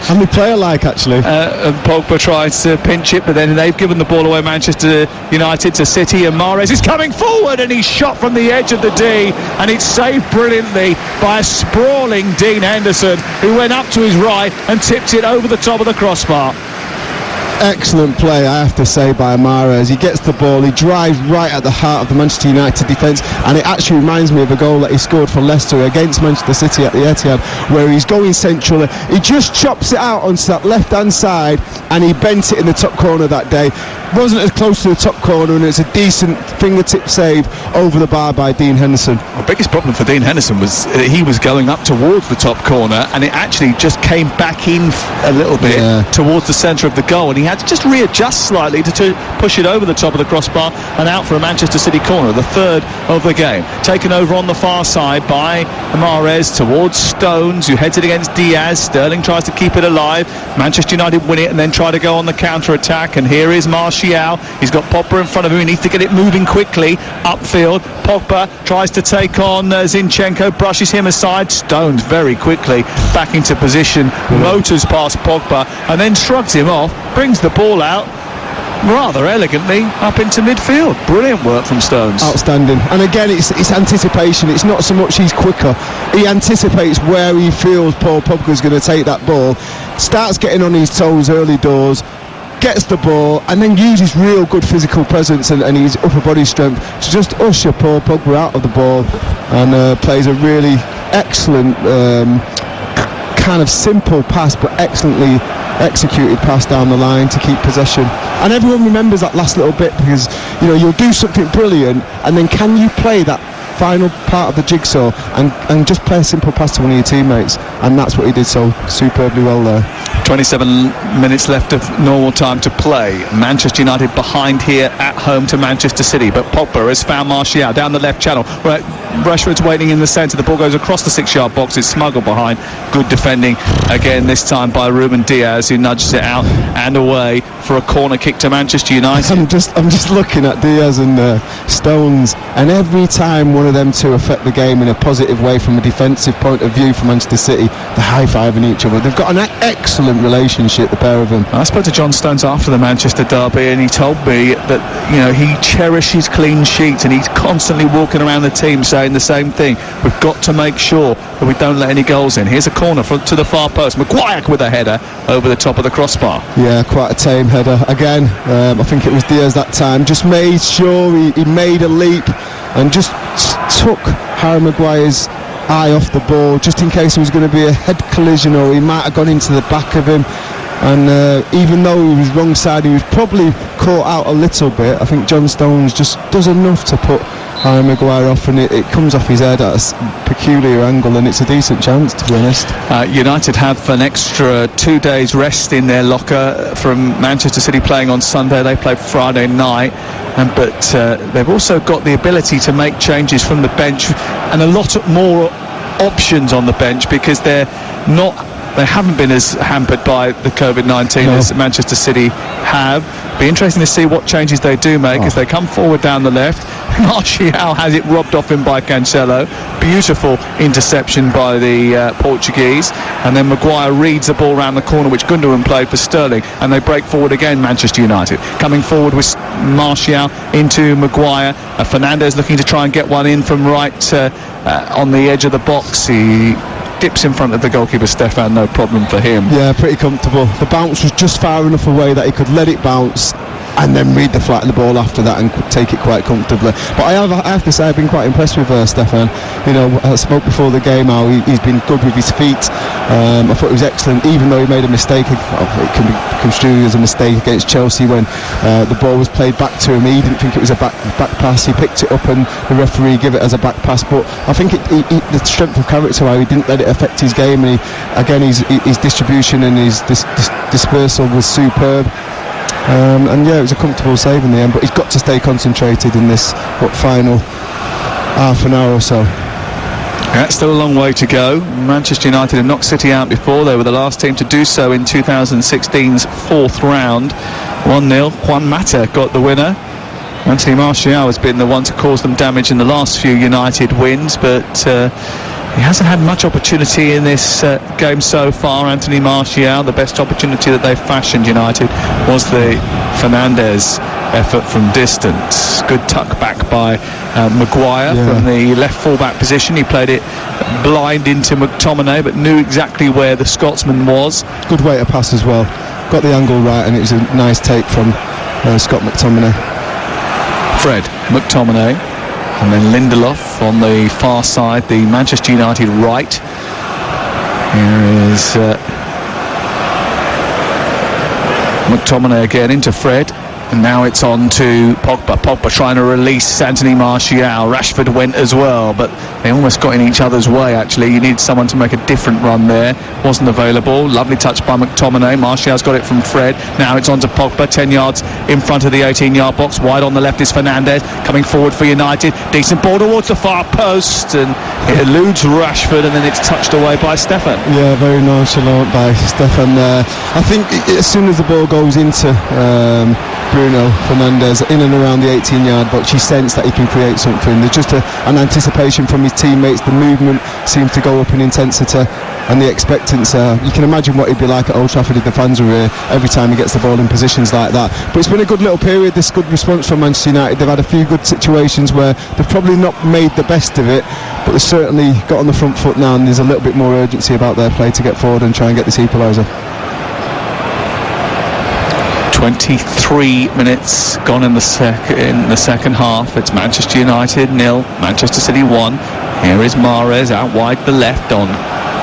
And they play alike, actually. And Pogba tries to pinch it, but then they've given the ball away, Manchester United, to City, and Mahrez is coming forward, and he's shot from the edge of the D, and it's saved brilliantly by a sprawling Dean Henderson, who went up to his right and tipped it over the top of the crossbar. Excellent play, I have to say, by Mahrez. He gets the ball, he drives right at the heart of the Manchester United defence, and it actually reminds me of a goal that he scored for Leicester against Manchester City at the Etihad, where he's going central. He just chops it out onto that left-hand side, and he bent it in the top corner that day. Wasn't as close to the top corner, and it's a decent fingertip save over the bar by Dean Henderson. The biggest problem for Dean Henderson was he was going up towards the top corner, and it actually just came back in a little bit towards the centre of the goal, and he had to just readjust slightly to push it over the top of the crossbar and out for a Manchester City corner, the third of the game. Taken over on the far side by Mahrez towards Stones, who heads it against Diaz. Sterling tries to keep it alive. Manchester United win it and then try to go on the counter-attack, and here is Martial. He's got Pogba in front of him. He needs to get it moving quickly upfield. Pogba tries to take on Zinchenko, brushes him aside. Stones very quickly back into position, motors past Pogba, and then shrugs him off, brings the ball out rather elegantly up into midfield. Brilliant work from Stones. Outstanding. And again, it's anticipation. It's not so much he's quicker. He anticipates where he feels Paul Pogba's going to take that ball, starts getting on his toes early doors, gets the ball, and then uses real good physical presence and his upper body strength to just usher Paul Pogba out of the ball, and plays a really excellent kind of simple pass, but excellently executed pass down the line to keep possession. And everyone remembers that last little bit, because you'll do something brilliant, and then can you play that final part of the jigsaw and just play a simple pass to one of your teammates, and that's what he did so superbly well there. 27 minutes left of normal time to play. Manchester United behind here at home to Manchester City, but Pogba has found Martial down the left channel. Right, Rashford's waiting in the centre. The ball goes across the 6-yard box. It's smuggled behind. Good defending again, this time by Ruben Diaz, who nudges it out and away for a corner kick to Manchester United. I'm just looking at Diaz and Stones, and every time one of them two affect the game in a positive way from a defensive point of view for Manchester City, they're high-fiving each other. They've got an excellent relationship, the pair of them. I spoke to John Stones after the Manchester derby, and he told me that he cherishes clean sheets, and he's constantly walking around the team saying the same thing. We've got to make sure that we don't let any goals in. Here's a corner to the far post. Maguire with a header over the top of the crossbar. Yeah, quite a tame header again. I think it was Diaz that time. Just made sure he made a leap and just took Harry Maguire's eye off the ball, just in case there was going to be a head collision, or he might have gone into the back of him. And even though he was wrong side, he was probably caught out a little bit. I think John Stones just does enough to put Harry Maguire off, and it comes off his head at a peculiar angle, and it's a decent chance, to be honest. United have an extra 2 days rest in their locker from Manchester City playing on Sunday. They play Friday night, but they've also got the ability to make changes from the bench, and a lot more options on the bench, because they haven't been as hampered by the COVID-19 as Manchester City have. Be interesting to see what changes they do make as they come forward down the left. Martial has it robbed off him by Cancelo. Beautiful interception by the Portuguese, and then Maguire reads the ball around the corner, which Gundogan played for Sterling, and they break forward again. Manchester United coming forward with Martial into Maguire. Fernandes looking to try and get one in from right on the edge of the box. He dips in front of the goalkeeper Stefan, no problem for him. Yeah, pretty comfortable. The bounce was just far enough away that he could let it bounce, and then read the flight of the ball after that and take it quite comfortably. But I have to say I've been quite impressed with Stefan. You know, I spoke before the game how he's been good with his feet. I thought he was excellent, even though he made a mistake. It can be construed as a mistake against Chelsea when the ball was played back to him. He didn't think it was a back pass. He picked it up and the referee gave it as a back pass. But I think the strength of character, how he didn't let it affect his game, and his distribution and his dispersal was superb. And yeah, it was a comfortable save in the end, but he's got to stay concentrated in this final half an hour or so. That's still a long way to go. Manchester United have knocked City out before. They were the last team to do so in 2016's fourth round. 1-0. Juan Mata got the winner. Anthony Martial has been the one to cause them damage in the last few United wins, but he hasn't had much opportunity in this game so far. Anthony Martial, the best opportunity that they've fashioned, United, was the Fernandes effort from distance. Good tuck back by Maguire from the left full-back position. He played it blind into McTominay, but knew exactly where the Scotsman was. Good way to pass as well. Got the angle right, and it was a nice take from Scott McTominay. Fred McTominay. And then Lindelof on the far side, the Manchester United right. Here is McTominay again into Fred. And now it's on to Pogba. Pogba trying to release Anthony Martial. Rashford went as well, but they almost got in each other's way, actually. You need someone to make a different run there. Wasn't available. Lovely touch by McTominay. Martial's got it from Fred. Now it's on to Pogba, 10 yards in front of the 18-yard box. Wide on the left is Fernandes, coming forward for United. Decent ball towards the far post, and it eludes Rashford, and then it's touched away by Stefan. Yeah, very nonchalant by Stefan there. I think as soon as the ball goes into Bruno Fernandes in and around the 18-yard box, you sense that he can create something. There's just an anticipation from his teammates. The movement seems to go up in intensity, and the expectancy. You can imagine what he'd be like at Old Trafford if the fans were here every time he gets the ball in positions like that. But it's been a good little period, this good response from Manchester United. They've had a few good situations where they've probably not made the best of it, but they've certainly got on the front foot now, and there's a little bit more urgency about their play to get forward and try and get this equaliser. 23 minutes gone in the second half. It's Manchester United 0, Manchester City 1. Here is Mahrez out wide the left on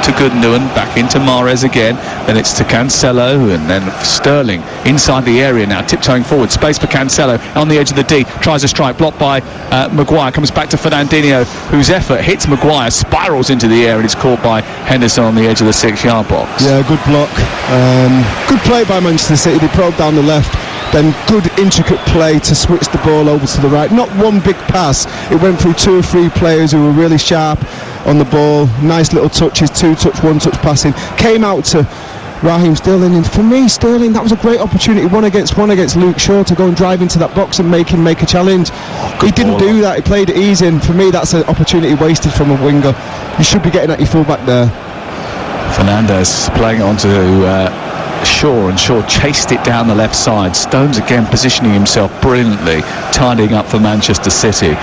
to Gundogan, back into Mahrez again, then it's to Cancelo, and then Sterling inside the area now, tiptoeing forward, space for Cancelo on the edge of the D, tries a strike, blocked by Maguire, comes back to Fernandinho, whose effort hits Maguire, spirals into the air, and it's caught by Henderson on the edge of the 6-yard box. Yeah, good block. Good play by Manchester City. They probed down the left, then good intricate play to switch the ball over to the right. Not one big pass, it went through 2 or 3 players who were really sharp on the ball. Nice little touches, 2-touch, 1-touch passing. Came out to Raheem Sterling, and for me, Sterling, that was a great opportunity, one against Luke Shaw, to go and drive into that box and make him make a challenge. He didn't do that. He played it easy, and for me, that's an opportunity wasted from a winger. You should be getting at your fullback there. Fernandes playing it onto Shaw, and Shaw chased it down the left side. Stones again positioning himself brilliantly, tidying up for Manchester City.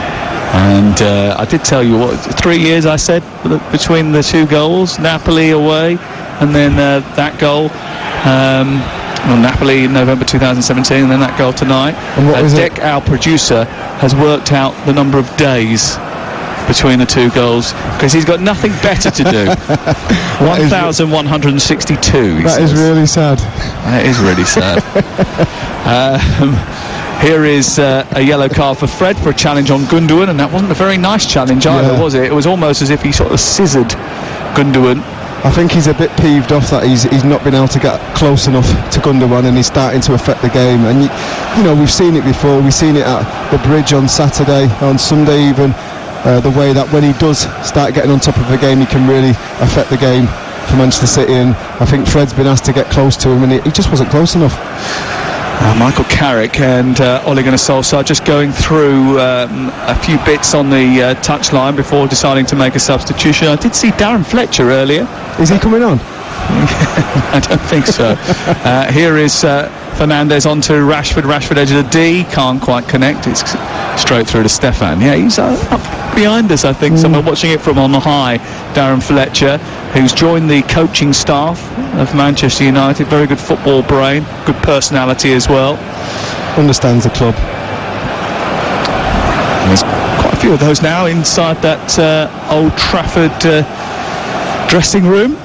And I did tell you, 3 years I said between the 2 goals, Napoli away, and then that goal, Napoli in November 2017, and then that goal tonight. And what was Dec, our producer, has worked out the number of days between the 2 goals, because he's got nothing better to do. 1,162. That is really sad. That is really sad. Here is a yellow card for Fred for a challenge on Gundogan, and that wasn't a very nice challenge either, was it? It was almost as if he sort of scissored Gundogan. I think he's a bit peeved off that he's not been able to get close enough to Gundogan, and he's starting to affect the game. And you know, we've seen it before. We've seen it at the Bridge on Saturday, on Sunday even. The way that when he does start getting on top of the game, he can really affect the game for Manchester City. And I think Fred's been asked to get close to him, and he just wasn't close enough. Michael Carrick and Ole Gunnar Solskjaer just going through a few bits on the touchline before deciding to make a substitution. I did see Darren Fletcher earlier. Is he coming on? I don't think so. Here is Fernandes onto Rashford. Rashford edge of the D, can't quite connect. It's straight through to Stefan. Yeah, he's up behind us, I think. Someone watching it from on high. Darren Fletcher, who's joined the coaching staff of Manchester United. Very good football brain, good personality as well. understands the club. There's quite a few of those now inside that Old Trafford dressing room.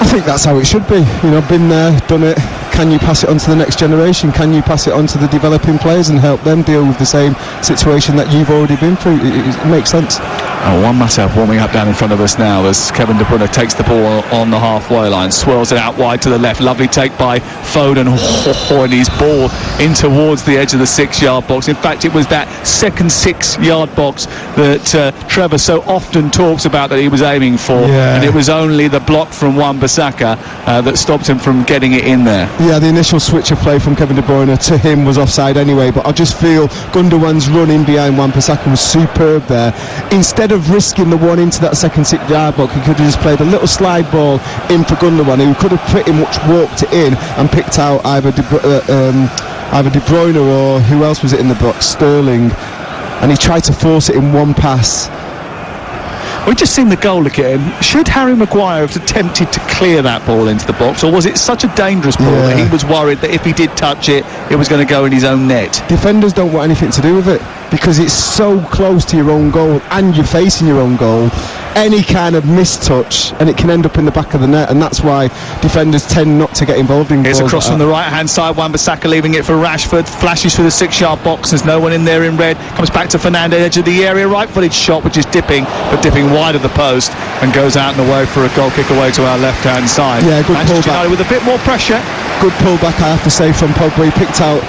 I think that's how it should be. You know, been there, done it. Can you pass it on to the next generation? Can you pass it on to the developing players and help them deal with the same situation that you've already been through? It makes sense. Oh, one myself warming up down in front of us now as Kevin De Bruyne takes the ball on the halfway line, swirls it out wide to the left. Lovely take by Foden, and his ball in towards the edge of the 6-yard box. In fact, it was that second 6-yard box that Trevor so often talks about that he was aiming for, and it was only the block from Wan-Bissaka that stopped him from getting it in there. Yeah, the initial switch of play from Kevin De Bruyne to him was offside anyway, but I just feel Gundogan's run in behind Wan-Bissaka was superb there. Instead of risking the one into that second 6-yard box, he could have just played a little slide ball in for Gundogan, who could have pretty much walked it in and picked out either De Bruyne or who else was it in the box, Sterling, and he tried to force it in one pass. We've just seen the goal again. Should Harry Maguire have attempted to clear that ball into the box, or was it such a dangerous ball that he was worried that if he did touch it, it was going to go in his own net? Defenders don't want anything to do with it because it's so close to your own goal and you're facing your own goal. Any kind of mistouch and it can end up in the back of the net, and that's why defenders tend not to get involved in. Here's a cross from the right hand side, Wan-Bissaka leaving it for Rashford, flashes through the 6-yard box, there's no one in there in red, comes back to Fernandes, edge of the area, right footed shot which is dipping wide of the post and goes out and away for a goal kick away to our left hand side. Yeah, good Manchester pullback United with a bit more pressure. Good pullback, I have to say, from Pogba. He picked out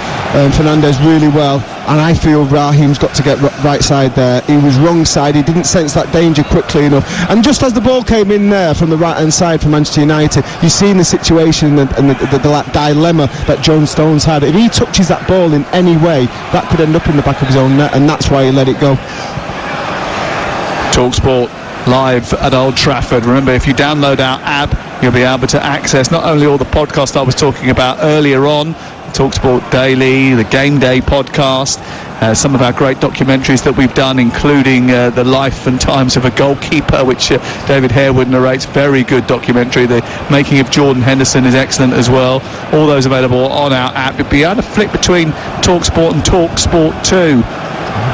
Fernandes really well, and I feel Raheem's got to get right side there. He was wrong side, he didn't sense that danger quickly enough, and just as the ball came in there from the right hand side for Manchester United, you've seen the situation and the dilemma that John Stones had. If he touches that ball in any way, that could end up in the back of his own net, and that's why he let it go. TalkSport live at Old Trafford. Remember, if you download our app, you'll be able to access not only all the podcasts I was talking about earlier on, TalkSport Daily, the Game Day podcast, some of our great documentaries that we've done, including the life and times of a goalkeeper, which David Harewood narrates. Very good documentary. The making of Jordan Henderson is excellent as well. All those available on our app. You'll be able to flick between TalkSport and TalkSport 2.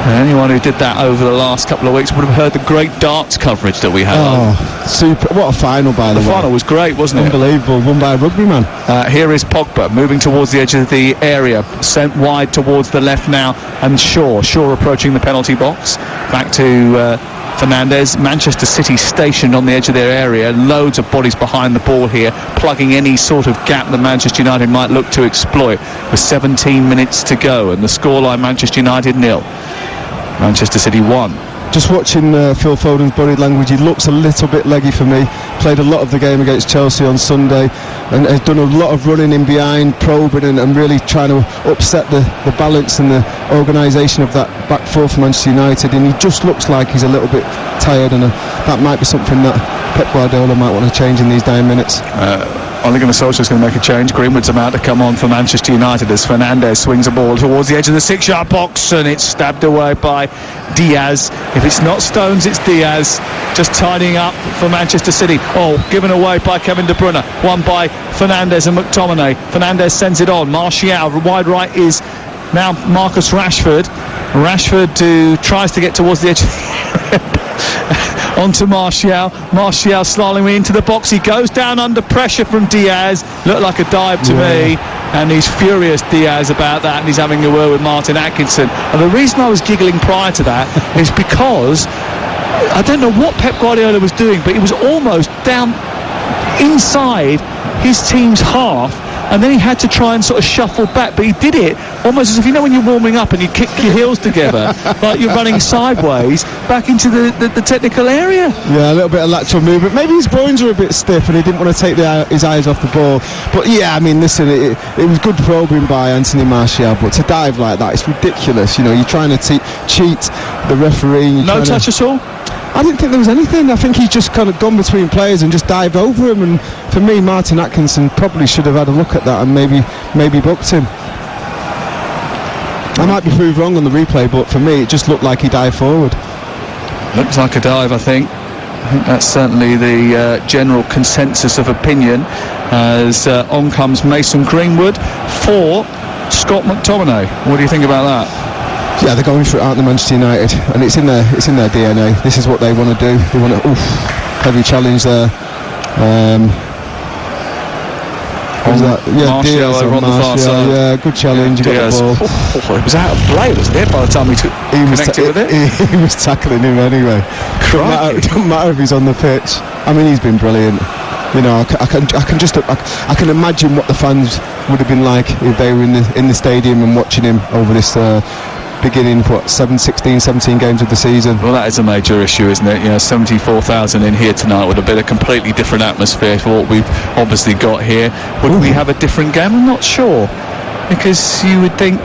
Anyone who did that over the last couple of weeks would have heard the great darts coverage that we had. Oh, super. What a final, by the way. The final was great, wasn't it? Unbelievable. Won by a rugby man. Here is Pogba moving towards the edge of the area, sent wide towards the left now, and Shaw approaching the penalty box. Back to Fernandes. Manchester City stationed on the edge of their area, loads of bodies behind the ball here, plugging any sort of gap that Manchester United might look to exploit, with 17 minutes to go, and the scoreline: Manchester United 0, Manchester City 1. Just watching Phil Foden's body language, he looks a little bit leggy for me. Played a lot of the game against Chelsea on Sunday and has done a lot of running in behind, probing and really trying to upset the balance and the organisation of that back four for Manchester United, and he just looks like he's a little bit tired, and that might be something that Pep Guardiola might want to change in these dying minutes. Ole Gunnar Solskjaer's going to make a change. Greenwood's about to come on for Manchester United as Fernandes swings a ball towards the edge of the 6-yard box, and it's stabbed away by Diaz. If it's not Stones, it's Diaz, just tidying up for Manchester City. Oh, given away by Kevin De Bruyne, won by Fernandes and McTominay. Fernandes sends it on. Martial, wide right is now Marcus Rashford. Rashford tries to get towards the edge onto Martial. Martial slaloming into the box. He goes down under pressure from Diaz. Looked like a dive to me, and he's furious, Diaz, about that, and he's having a word with Martin Atkinson. And the reason I was giggling prior to that is because I don't know what Pep Guardiola was doing, but he was almost down inside his team's half, and then he had to try and sort of shuffle back, but he did it almost as if, you know, when you're warming up and you kick your heels together like you're running sideways back into the technical area. Yeah, a little bit of lateral movement. Maybe his groins are a bit stiff and he didn't want to take his eyes off the ball. But yeah, I mean, listen, it was good probing by Anthony Martial, but to dive like that, it's ridiculous. You know, you're trying to cheat the referee. No touch at all? I didn't think there was anything. I think he's just kind of gone between players and just dived over him, and for me, Martin Atkinson probably should have had a look at that and maybe booked him. I might be proved wrong on the replay, but for me it just looked like he dived forward. Looks like a dive, I think. I think that's certainly the general consensus of opinion as on comes Mason Greenwood for Scott McTominay. What do you think about that? Yeah, they're going for it, aren't they, Manchester United? And it's in their DNA. This is what they want to do. They want to, heavy challenge there. Was that? Yeah, Martial Diaz over on the far side. Yeah, good challenge. He got the ball. It was out of play, wasn't it? By the time he connected with it, he was tackling him anyway. Don't matter if he's on the pitch. I mean, he's been brilliant. You know, I can imagine what the fans would have been like if they were in the stadium and watching him over this beginning 17 games of the season. Well, that is a major issue, isn't it? You know, 74,000 in here tonight would have been a completely different atmosphere for what we've obviously got here. Would we have a different game? I'm not sure, because you would think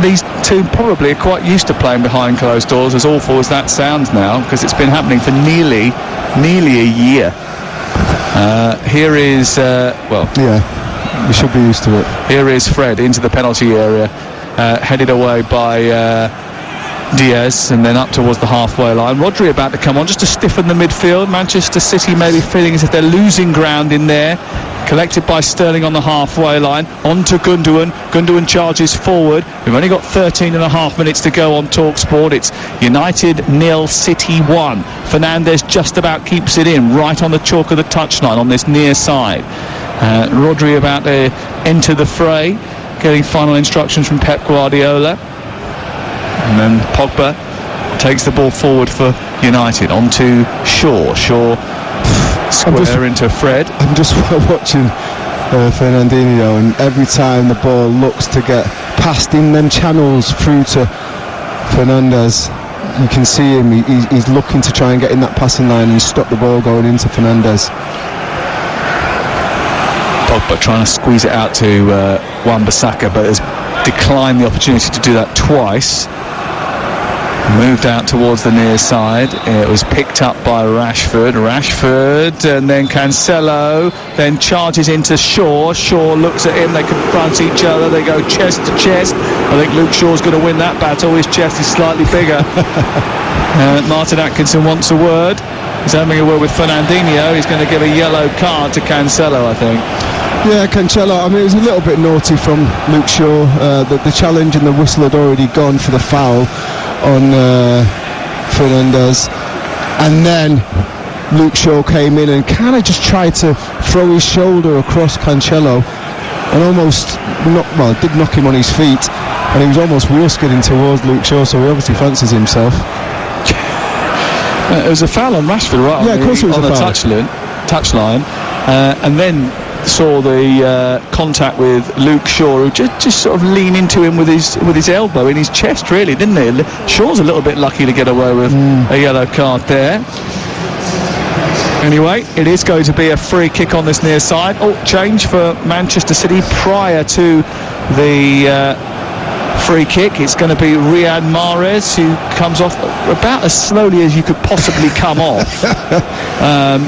these two probably are quite used to playing behind closed doors, as awful as that sounds now, because it's been happening for nearly a year. Here is yeah, we should be used to it. Here is Fred into the penalty area, headed away by Diaz, and then up towards the halfway line. Rodri about to come on just to stiffen the midfield. Manchester City maybe feeling as if they're losing ground in there. Collected by Sterling on the halfway line. On to Gundogan. Gundogan charges forward. We've only got 13 and a half minutes to go on TalkSport. It's United 0, City 1. Fernandes just about keeps it in, right on the chalk of the touchline on this near side. Rodri about to enter the fray, getting final instructions from Pep Guardiola. And then Pogba takes the ball forward for United. On to Shaw. Square into Fred. I'm just watching Fernandinho, and every time the ball looks to get past in them channels through to Fernandes, you can see him, he's looking to try and get in that passing line and stop the ball going into Fernandes. Pogba trying to squeeze it out to Wan-Bissaka, but has declined the opportunity to do that twice. Moved out towards the near side. It was picked up by Rashford, and then Cancelo, then charges into Shaw. Shaw looks at him, they confront each other, they go chest to chest. I think Luke Shaw's going to win that battle. His chest is slightly bigger. Martin Atkinson wants a word. He's having a word with Fernandinho. He's going to give a yellow card to Cancelo, I think. Yeah, Cancelo, I mean, it was a little bit naughty from Luke Shaw. The challenge and the whistle had already gone for the foul on Fernandes, and then Luke Shaw came in and kind of just tried to throw his shoulder across Cancelo and almost did knock him on his feet, and he was almost wheel skidding towards Luke Shaw, so he obviously fancies himself. It was a foul on Rashford right on the touchline, and then saw the contact with Luke Shaw, who just sort of leaned into him with his elbow in his chest, really, didn't he? Shaw's a little bit lucky to get away with a yellow card there. Anyway, it is going to be a free kick on this near side. Change for Manchester City prior to the free kick. It's going to be Riyad Mahrez, who comes off about as slowly as you could possibly come off,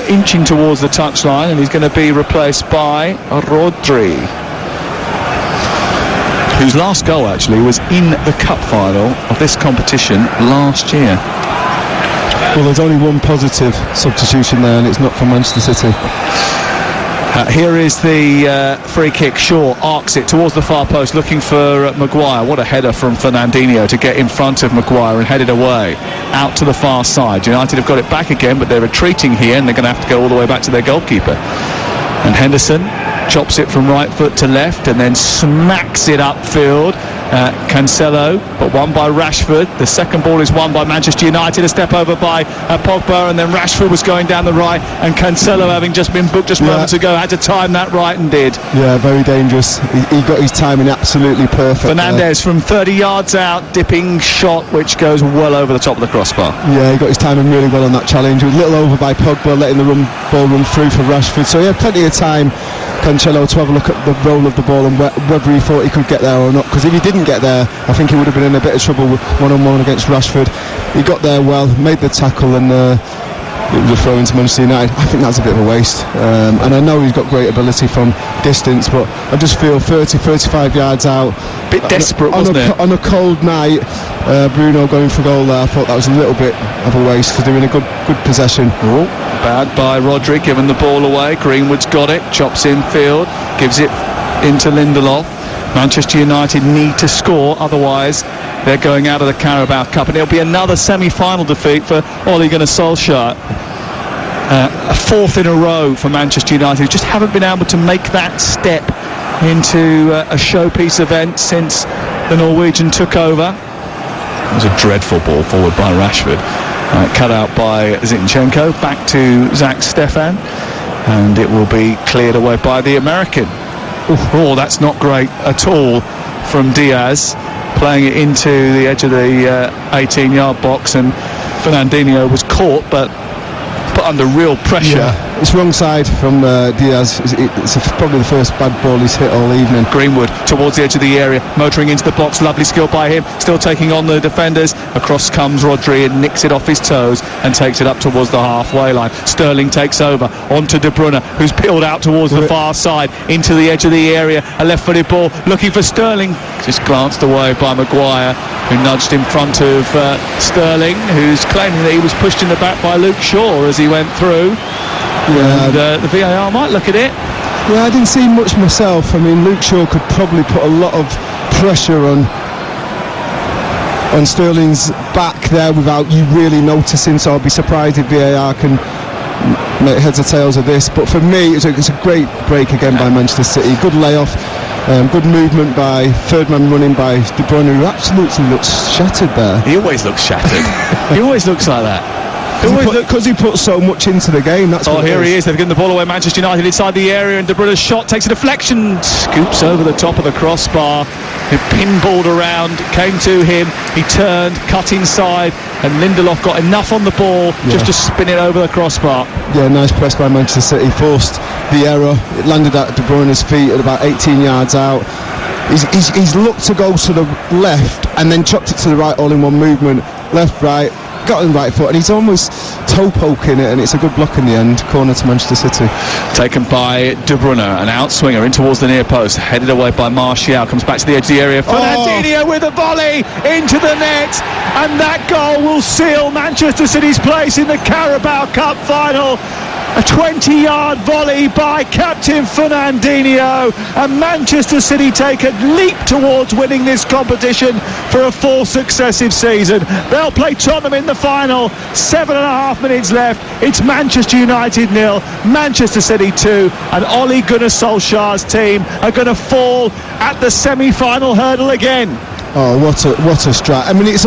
inching towards the touchline, and he's going to be replaced by Rodri, whose last goal actually was in the cup final of this competition last year. Well, there's only one positive substitution there, and it's not from Manchester City. Here is the free kick. Shaw arcs it towards the far post, looking for Maguire. What a header from Fernandinho to get in front of Maguire and head it away out to the far side. United have got it back again, but they're retreating here, and they're going to have to go all the way back to their goalkeeper. And Henderson chops it from right foot to left and then smacks it upfield. Cancelo, but won by Rashford. The second ball is won by Manchester United. A step over by Pogba, and then Rashford was going down the right, and Cancelo, having just been booked just moments ago, had to time that right and did. Yeah, very dangerous. He got his timing absolutely perfect. Fernandes from 30 yards out, dipping shot which goes well over the top of the crossbar. Yeah, he got his timing really well on that challenge. He was a little over by Pogba, letting the ball run through for Rashford, so he had plenty of time, Cancelo, to have a look at the roll of the ball and whether he thought he could get there or not, because if he didn't get there, I think he would have been in a bit of trouble with one-on-one against Rashford. He got there well, made the tackle, and it was a throw into Manchester United. I think that's a bit of a waste, and I know he's got great ability from distance, but I just feel 30-35 yards out, bit desperate, wasn't it? On a cold night, Bruno going for goal there, I thought that was a little bit of a waste for doing a good possession. Bad by Rodri, giving the ball away. Greenwood's got it, chops in field, gives it into Lindelof. Manchester United need to score, otherwise they're going out of the Carabao Cup, and it'll be another semi-final defeat for Ole Gunnar Solskjaer. A fourth in a row for Manchester United, who just haven't been able to make that step into a showpiece event since the Norwegian took over. It was a dreadful ball forward by Rashford, cut out by Zinchenko, back to Zach Stefan, and it will be cleared away by the American. Oh, that's not great at all from Diaz, playing it into the edge of the 18-yard box, and Fernandinho was caught but put under real pressure. Yeah, it's wrong side from Diaz. It's probably the first bad ball he's hit all evening. Greenwood towards the edge of the area, motoring into the box, lovely skill by him, still taking on the defenders. Across comes Rodri and nicks it off his toes and takes it up towards the halfway line. Sterling takes over onto De Bruyne, who's peeled out towards the far side into the edge of the area. A left-footed ball looking for Sterling, just glanced away by Maguire, who nudged in front of Sterling, who's claiming that he was pushed in the back by Luke Shaw as he went through. Yeah. And the VAR might look at it. Yeah, I didn't see much myself. I mean, Luke Shaw could probably put a lot of pressure on Sterling's back there without you really noticing, so I'll be surprised if VAR can make heads or tails of this. But for me, it's a great break again by Manchester City. Good layoff, good movement by third man running by De Bruyne, who absolutely looks shattered there. He always looks shattered. He always looks like that. Because he put so much into the game. That's what here he is. They've given the ball away. Manchester United inside the area, and De Bruyne's shot takes a deflection, scoops over the top of the crossbar. He pinballed around, came to him. He turned, cut inside, and Lindelof got enough on the ball just to spin it over the crossbar. Yeah, nice press by Manchester City. Forced the error. It landed at De Bruyne's feet at about 18 yards out. He's looked to go to the left and then chopped it to the right all in one movement. Left, right. Got on the right foot, and he's almost toe poking it, and it's a good block in the end. Corner to Manchester City. Taken by De Bruyne, an outswinger in towards the near post, headed away by Martial, comes back to the edge of the area. Fernandinho with a volley into the net, and that goal will seal Manchester City's place in the Carabao Cup final. A 20-yard volley by captain Fernandinho, and Manchester City take a leap towards winning this competition for a fourth successive season. They'll play Tottenham in the final. 7.5 minutes left. It's Manchester United 0, Manchester City 2, and Ole Gunnar Solskjaer's team are going to fall at the semi-final hurdle again. Oh, what a strike. I mean, it's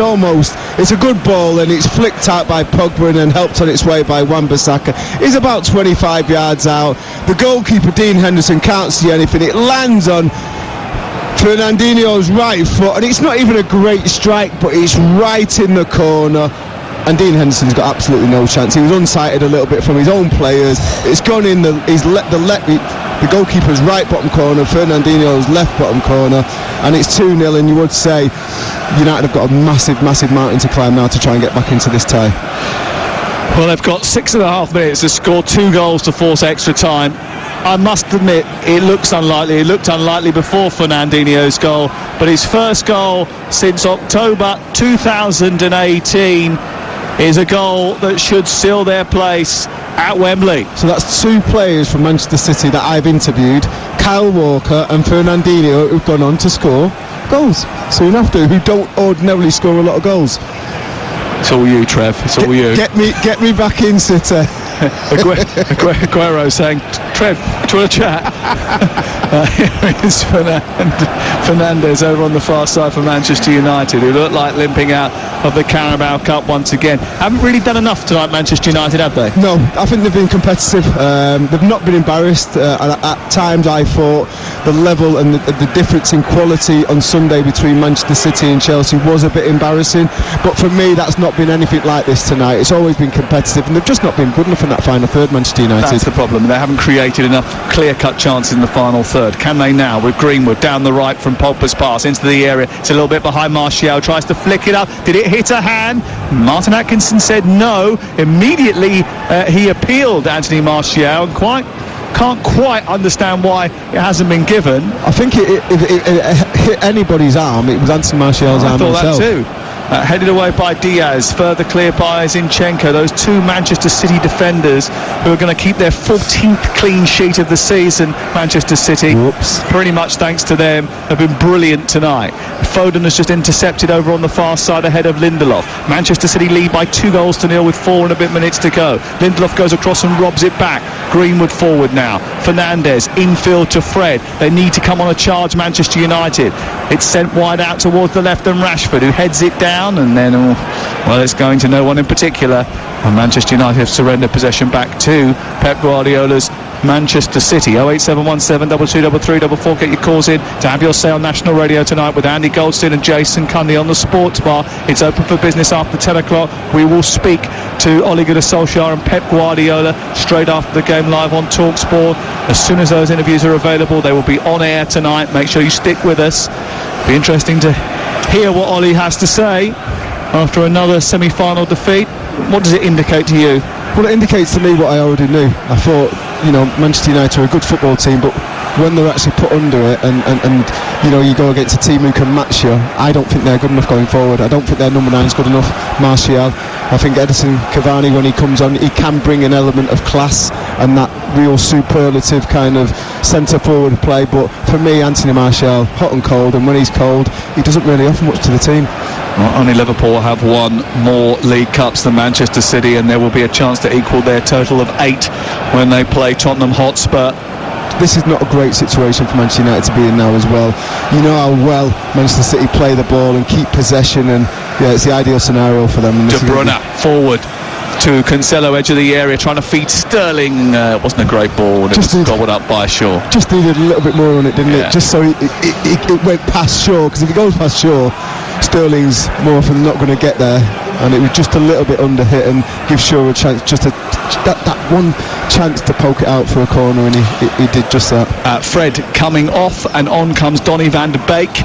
a good ball, and it's flicked out by Pogba and then helped on its way by Wan-Bissaka. It's about 25 yards out. The goalkeeper, Dean Henderson, can't see anything. It lands on Fernandinho's right foot, and it's not even a great strike, but it's right in the corner. And Dean Henderson's got absolutely no chance. He was unsighted a little bit from his own players. It's gone in the goalkeeper's right bottom corner, Fernandinho's left bottom corner, and it's 2-0. And you would say United have got a massive mountain to climb now to try and get back into this tie. Well, they've got 6.5 minutes to score 2 goals to force extra time. I must admit, it looks unlikely. It looked unlikely before Fernandinho's goal, but his first goal since October 2018 is a goal that should seal their place at Wembley. So that's 2 players from Manchester City that I've interviewed, Kyle Walker and Fernandinho, who've gone on to score goals soon after, who don't ordinarily score a lot of goals. It's all you, Trev. It's all you. Get me back in, City. Aguero saying, Trev, do you want to chat? Here is Fernandes over on the far side for Manchester United, who look like limping out of the Carabao Cup once again. Haven't really done enough tonight, Manchester United, have they? No, I think they've been competitive. They've not been embarrassed. At times I thought the level and the difference in quality on Sunday between Manchester City and Chelsea was a bit embarrassing, but for me that's not been anything like this tonight. It's always been competitive, and they've just not been good enough in that final third, Manchester United. That's the problem. They haven't created enough clear-cut chances in the final third. Can they now, with Greenwood down the right from Pogba's pass into the area? It's a little bit behind Martial, tries to flick it up. Did it hit a hand? Martin Atkinson said no. Immediately he appealed Anthony Martial, and can't quite understand why it hasn't been given. I think if it hit anybody's arm, it was Anthony Martial's arm himself. I thought that too. headed away by Diaz, further cleared by Zinchenko. Those two Manchester City defenders who are going to keep their 14th clean sheet of the season. Manchester City, pretty much thanks to them, have been brilliant tonight. Foden has just intercepted over on the far side ahead of Lindelof. Manchester City lead by 2-0 with 4 and a bit minutes to go. Lindelof goes across and robs it back. Greenwood forward now. Fernandes infield to Fred. They need to come on a charge, Manchester United. It's sent wide out towards the left and Rashford, who heads it down, and then well, it's going to no one in particular, and Manchester United have surrendered possession back to Pep Guardiola's Manchester City. 08717 223344. Get your calls in to have your say on national radio tonight with Andy Goldstein and Jason Cundy on the Sports Bar. It's open for business after 10 o'clock. We will speak to Ole Gunnar Solskjaer and Pep Guardiola straight after the game live on TalkSport. As soon as those interviews are available, they will be on air tonight. Make sure you stick with us. Be interesting to hear what Ole has to say after another semi-final defeat. What does it indicate to you? Well, it indicates to me what I already knew. I thought, Manchester United are a good football team, but when they're actually put under it and you go against a team who can match you, I don't think they're good enough going forward. I don't think their number 9 is good enough. Martial. I think Edinson Cavani, when he comes on, he can bring an element of class and that real superlative kind of centre forward play, but for me, Anthony Martial, hot and cold, and when he's cold, he doesn't really offer much to the team. Well, only Liverpool have won more League Cups than Manchester City, and there will be a chance to equal their total of 8 when they play Tottenham Hotspur. This is not a great situation for Manchester United to be in now as well. You know how well Manchester City play the ball and keep possession, and it's the ideal scenario for them. De Bruyne forward to Cancelo, edge of the area, trying to feed Sterling. It wasn't a great ball, and it was gobbled up by Shaw. Just needed a little bit more on it, didn't it? Just so it went past Shaw, because if it goes past Shaw, Sterling's more often not going to get there, and it was just a little bit under hit and give Shaw a chance, just that one chance to poke it out for a corner, and he did just that. Fred coming off, and on comes Donny van de Beek.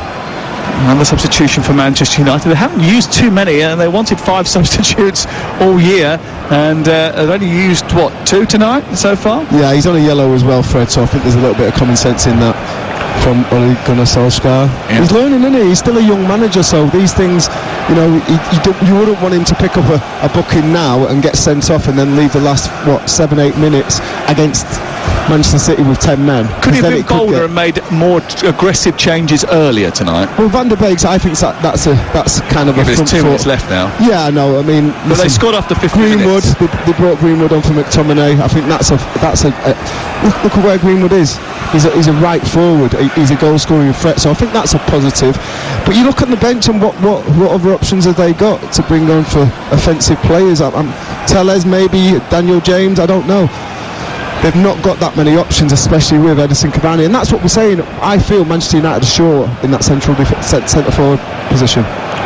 Another substitution for Manchester United. They haven't used too many, and they wanted 5 substitutes all year, and they've only used 2 tonight so far? Yeah, he's on a yellow as well, Fred, so I think there's a little bit of common sense in that from Ole Gunnar Solskjaer. Yeah. He's learning, isn't he? He's still a young manager, so these things, you wouldn't want him to pick up a booking now and get sent off and then leave the last 7-8 minutes against Manchester City with 10 men. Could he have been bolder and made more aggressive changes earlier tonight? Well, Van der Beek, I think that's kind of a front foot. There's 2 minutes left now. Yeah, I know. I mean, but they scored after 50 Greenwood, minutes. They brought Greenwood on for McTominay. I think that's a look at where Greenwood is. He's a right forward. He's a goal-scoring threat. So I think that's a positive. But you look at the bench and what other options have they got to bring on for offensive players? Telles, maybe Daniel James. I don't know. They've not got that many options, especially with Edinson Cavani, and that's what we're saying. I feel Manchester United are short in that centre forward position.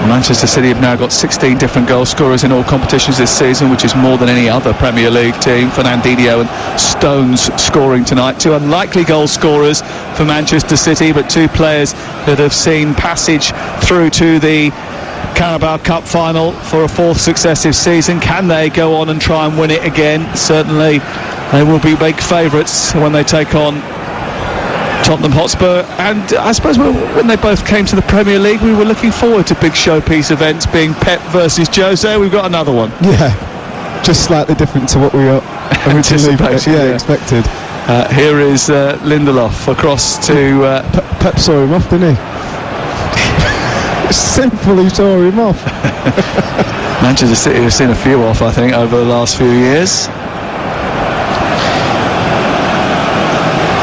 Manchester City have now got 16 different goal scorers in all competitions this season, which is more than any other Premier League team. Fernandinho and Stones scoring tonight. 2 unlikely goal scorers for Manchester City, but 2 players that have seen passage through to the Carabao Cup final for a 4th successive season. Can they go on and try and win it again? Certainly they will be big favourites when they take on Tottenham Hotspur, and I suppose when they both came to the Premier League, we were looking forward to big showpiece events, being Pep versus Jose. We've got another one. Yeah, just slightly different to what we originally expected. Here is Lindelof across to Pep saw him off, didn't he? Simply saw him off. Manchester City have seen a few off, I think, over the last few years.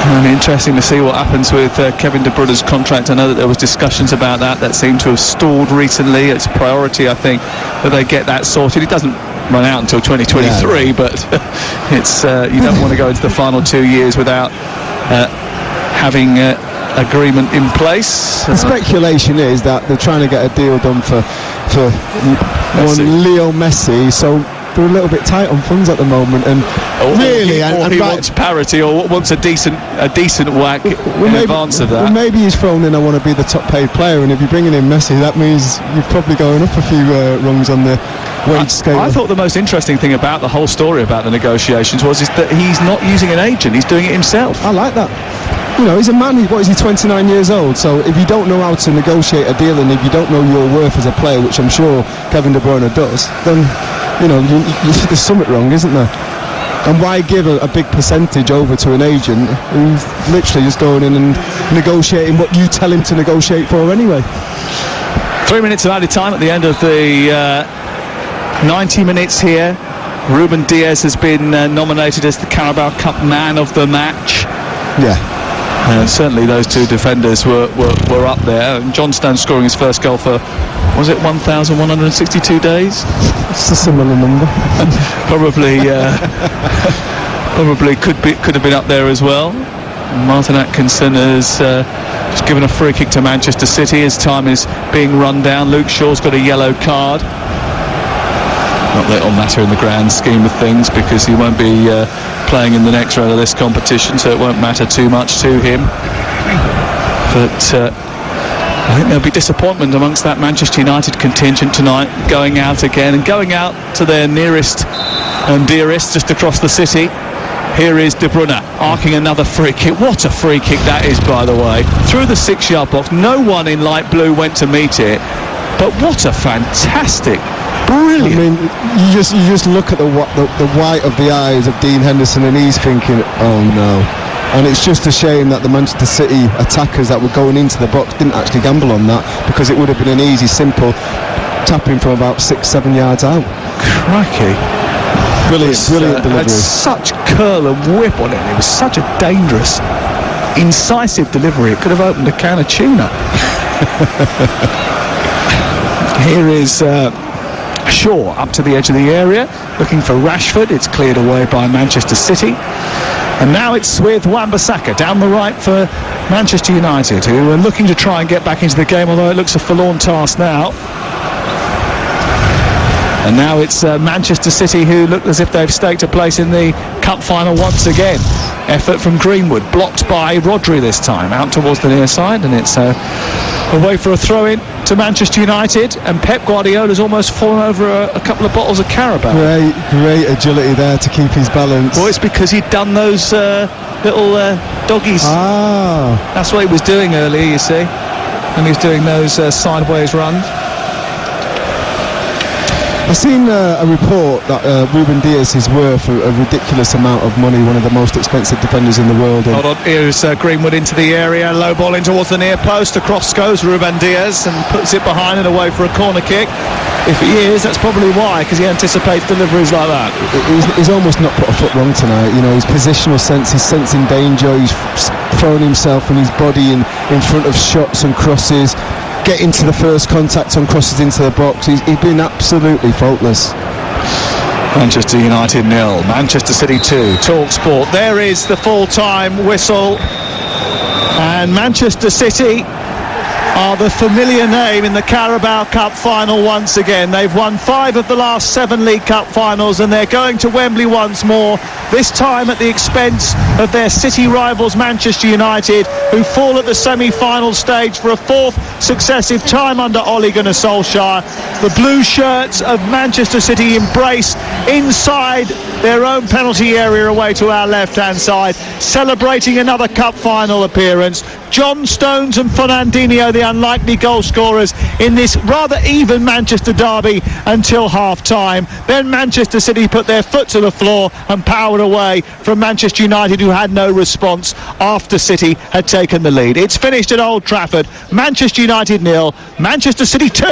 It'll be interesting to see what happens with Kevin De Bruyne's contract. I know that there was discussions about that seemed to have stalled recently. It's a priority, I think, that they get that sorted. It doesn't run out until 2023, but it's you don't want to go into the final 2 years without having agreement in place. The speculation is that they're trying to get a deal done for one Leo Messi, so they're a little bit tight on funds at the moment, and he wants parity or wants a decent whack in advance of that. Well, maybe he's thrown in, I want to be the top paid player, and if you're bringing in Messi, that means you're probably going up a few rungs on the wage scale. I thought the most interesting thing about the whole story about the negotiations is that he's not using an agent, he's doing it himself. I like that. you know, he's a man. What is he, 29 years old? So if you don't know how to negotiate a deal, and if you don't know your worth as a player, which I'm sure Kevin De Bruyne does, then, you know, there's something wrong, isn't there? And why give a big percentage over to an agent who's literally just going in and negotiating what you tell him to negotiate for anyway? 3 minutes of added time at the end of the 90 minutes here. Ruben Diaz has been nominated as the Carabao Cup Man of the Match. Yeah. Certainly those two defenders were up there. And John Stones scoring his first goal for, was it 1,162 days? It's a similar number. Probably could have been up there as well. Martin Atkinson has just given a free kick to Manchester City. His time is being run down. Luke Shaw's got a yellow card. Not that it'll matter in the grand scheme of things, because he won't be playing in the next round of this competition, so it won't matter too much to him. But I think there'll be disappointment amongst that Manchester United contingent tonight, going out again and going out to their nearest and dearest just across the city. Here is De Bruyne arcing another free kick. What a free kick that is, by the way. Through the 6-yard box. No one in light blue went to meet it. But what a fantastic, brilliant. I mean, you just look at the white of the eyes of Dean Henderson, and he's thinking, oh no. And it's just a shame that the Manchester City attackers that were going into the box didn't actually gamble on that, because it would have been an easy, simple tapping from about 6-7 yards out. Crikey. Brilliant delivery. Had such curl and whip on it. It was such a dangerous, incisive delivery. It could have opened a can of tuna. Here is Shaw up to the edge of the area, looking for Rashford. It's cleared away by Manchester City. And now it's with Wan-Bissaka down the right for Manchester United, who are looking to try and get back into the game, although it looks a forlorn task now. And now it's Manchester City, who look as if they've staked a place in the cup final once again. Effort from Greenwood, blocked by Rodri this time, out towards the near side, and it's away for a throw-in to Manchester United, and Pep Guardiola's almost fallen over a couple of bottles of Carabao. Great agility there to keep his balance. Well, it's because he'd done those little doggies. Ah. That's what he was doing earlier, you see. And he was doing those sideways runs. I've seen a report that Ruben Diaz is worth a ridiculous amount of money, one of the most expensive defenders in the world. Hold on, here's Greenwood into the area, low ball in towards the near post, across goes Ruben Diaz and puts it behind and away for a corner kick. If he is, that's probably why, because he anticipates deliveries like that. He's almost not put a foot wrong tonight. You know, his positional sense, he's sensing danger, he's throwing himself and his body in front of shots and crosses, getting to the first contact on crosses into the box. He's been absolutely faultless. Manchester United 0, Manchester City 2. TalkSport. There is the full-time whistle, and Manchester City are the familiar name in the Carabao Cup final once again. They've won 5 of the last 7 League Cup finals, and they're going to Wembley once more, this time at the expense of their city rivals Manchester United, who fall at the semi-final stage for a 4th successive time under Ole Gunnar Solskjaer. The blue shirts of Manchester City embrace inside their own penalty area away to our left-hand side, celebrating another cup final appearance. John Stones and Fernandinho, the unlikely goal scorers in this rather even Manchester derby until half-time. Then Manchester City put their foot to the floor and powered away from Manchester United, who had no response after City had taken the lead. It's finished at Old Trafford. Manchester United 0, Manchester City 2.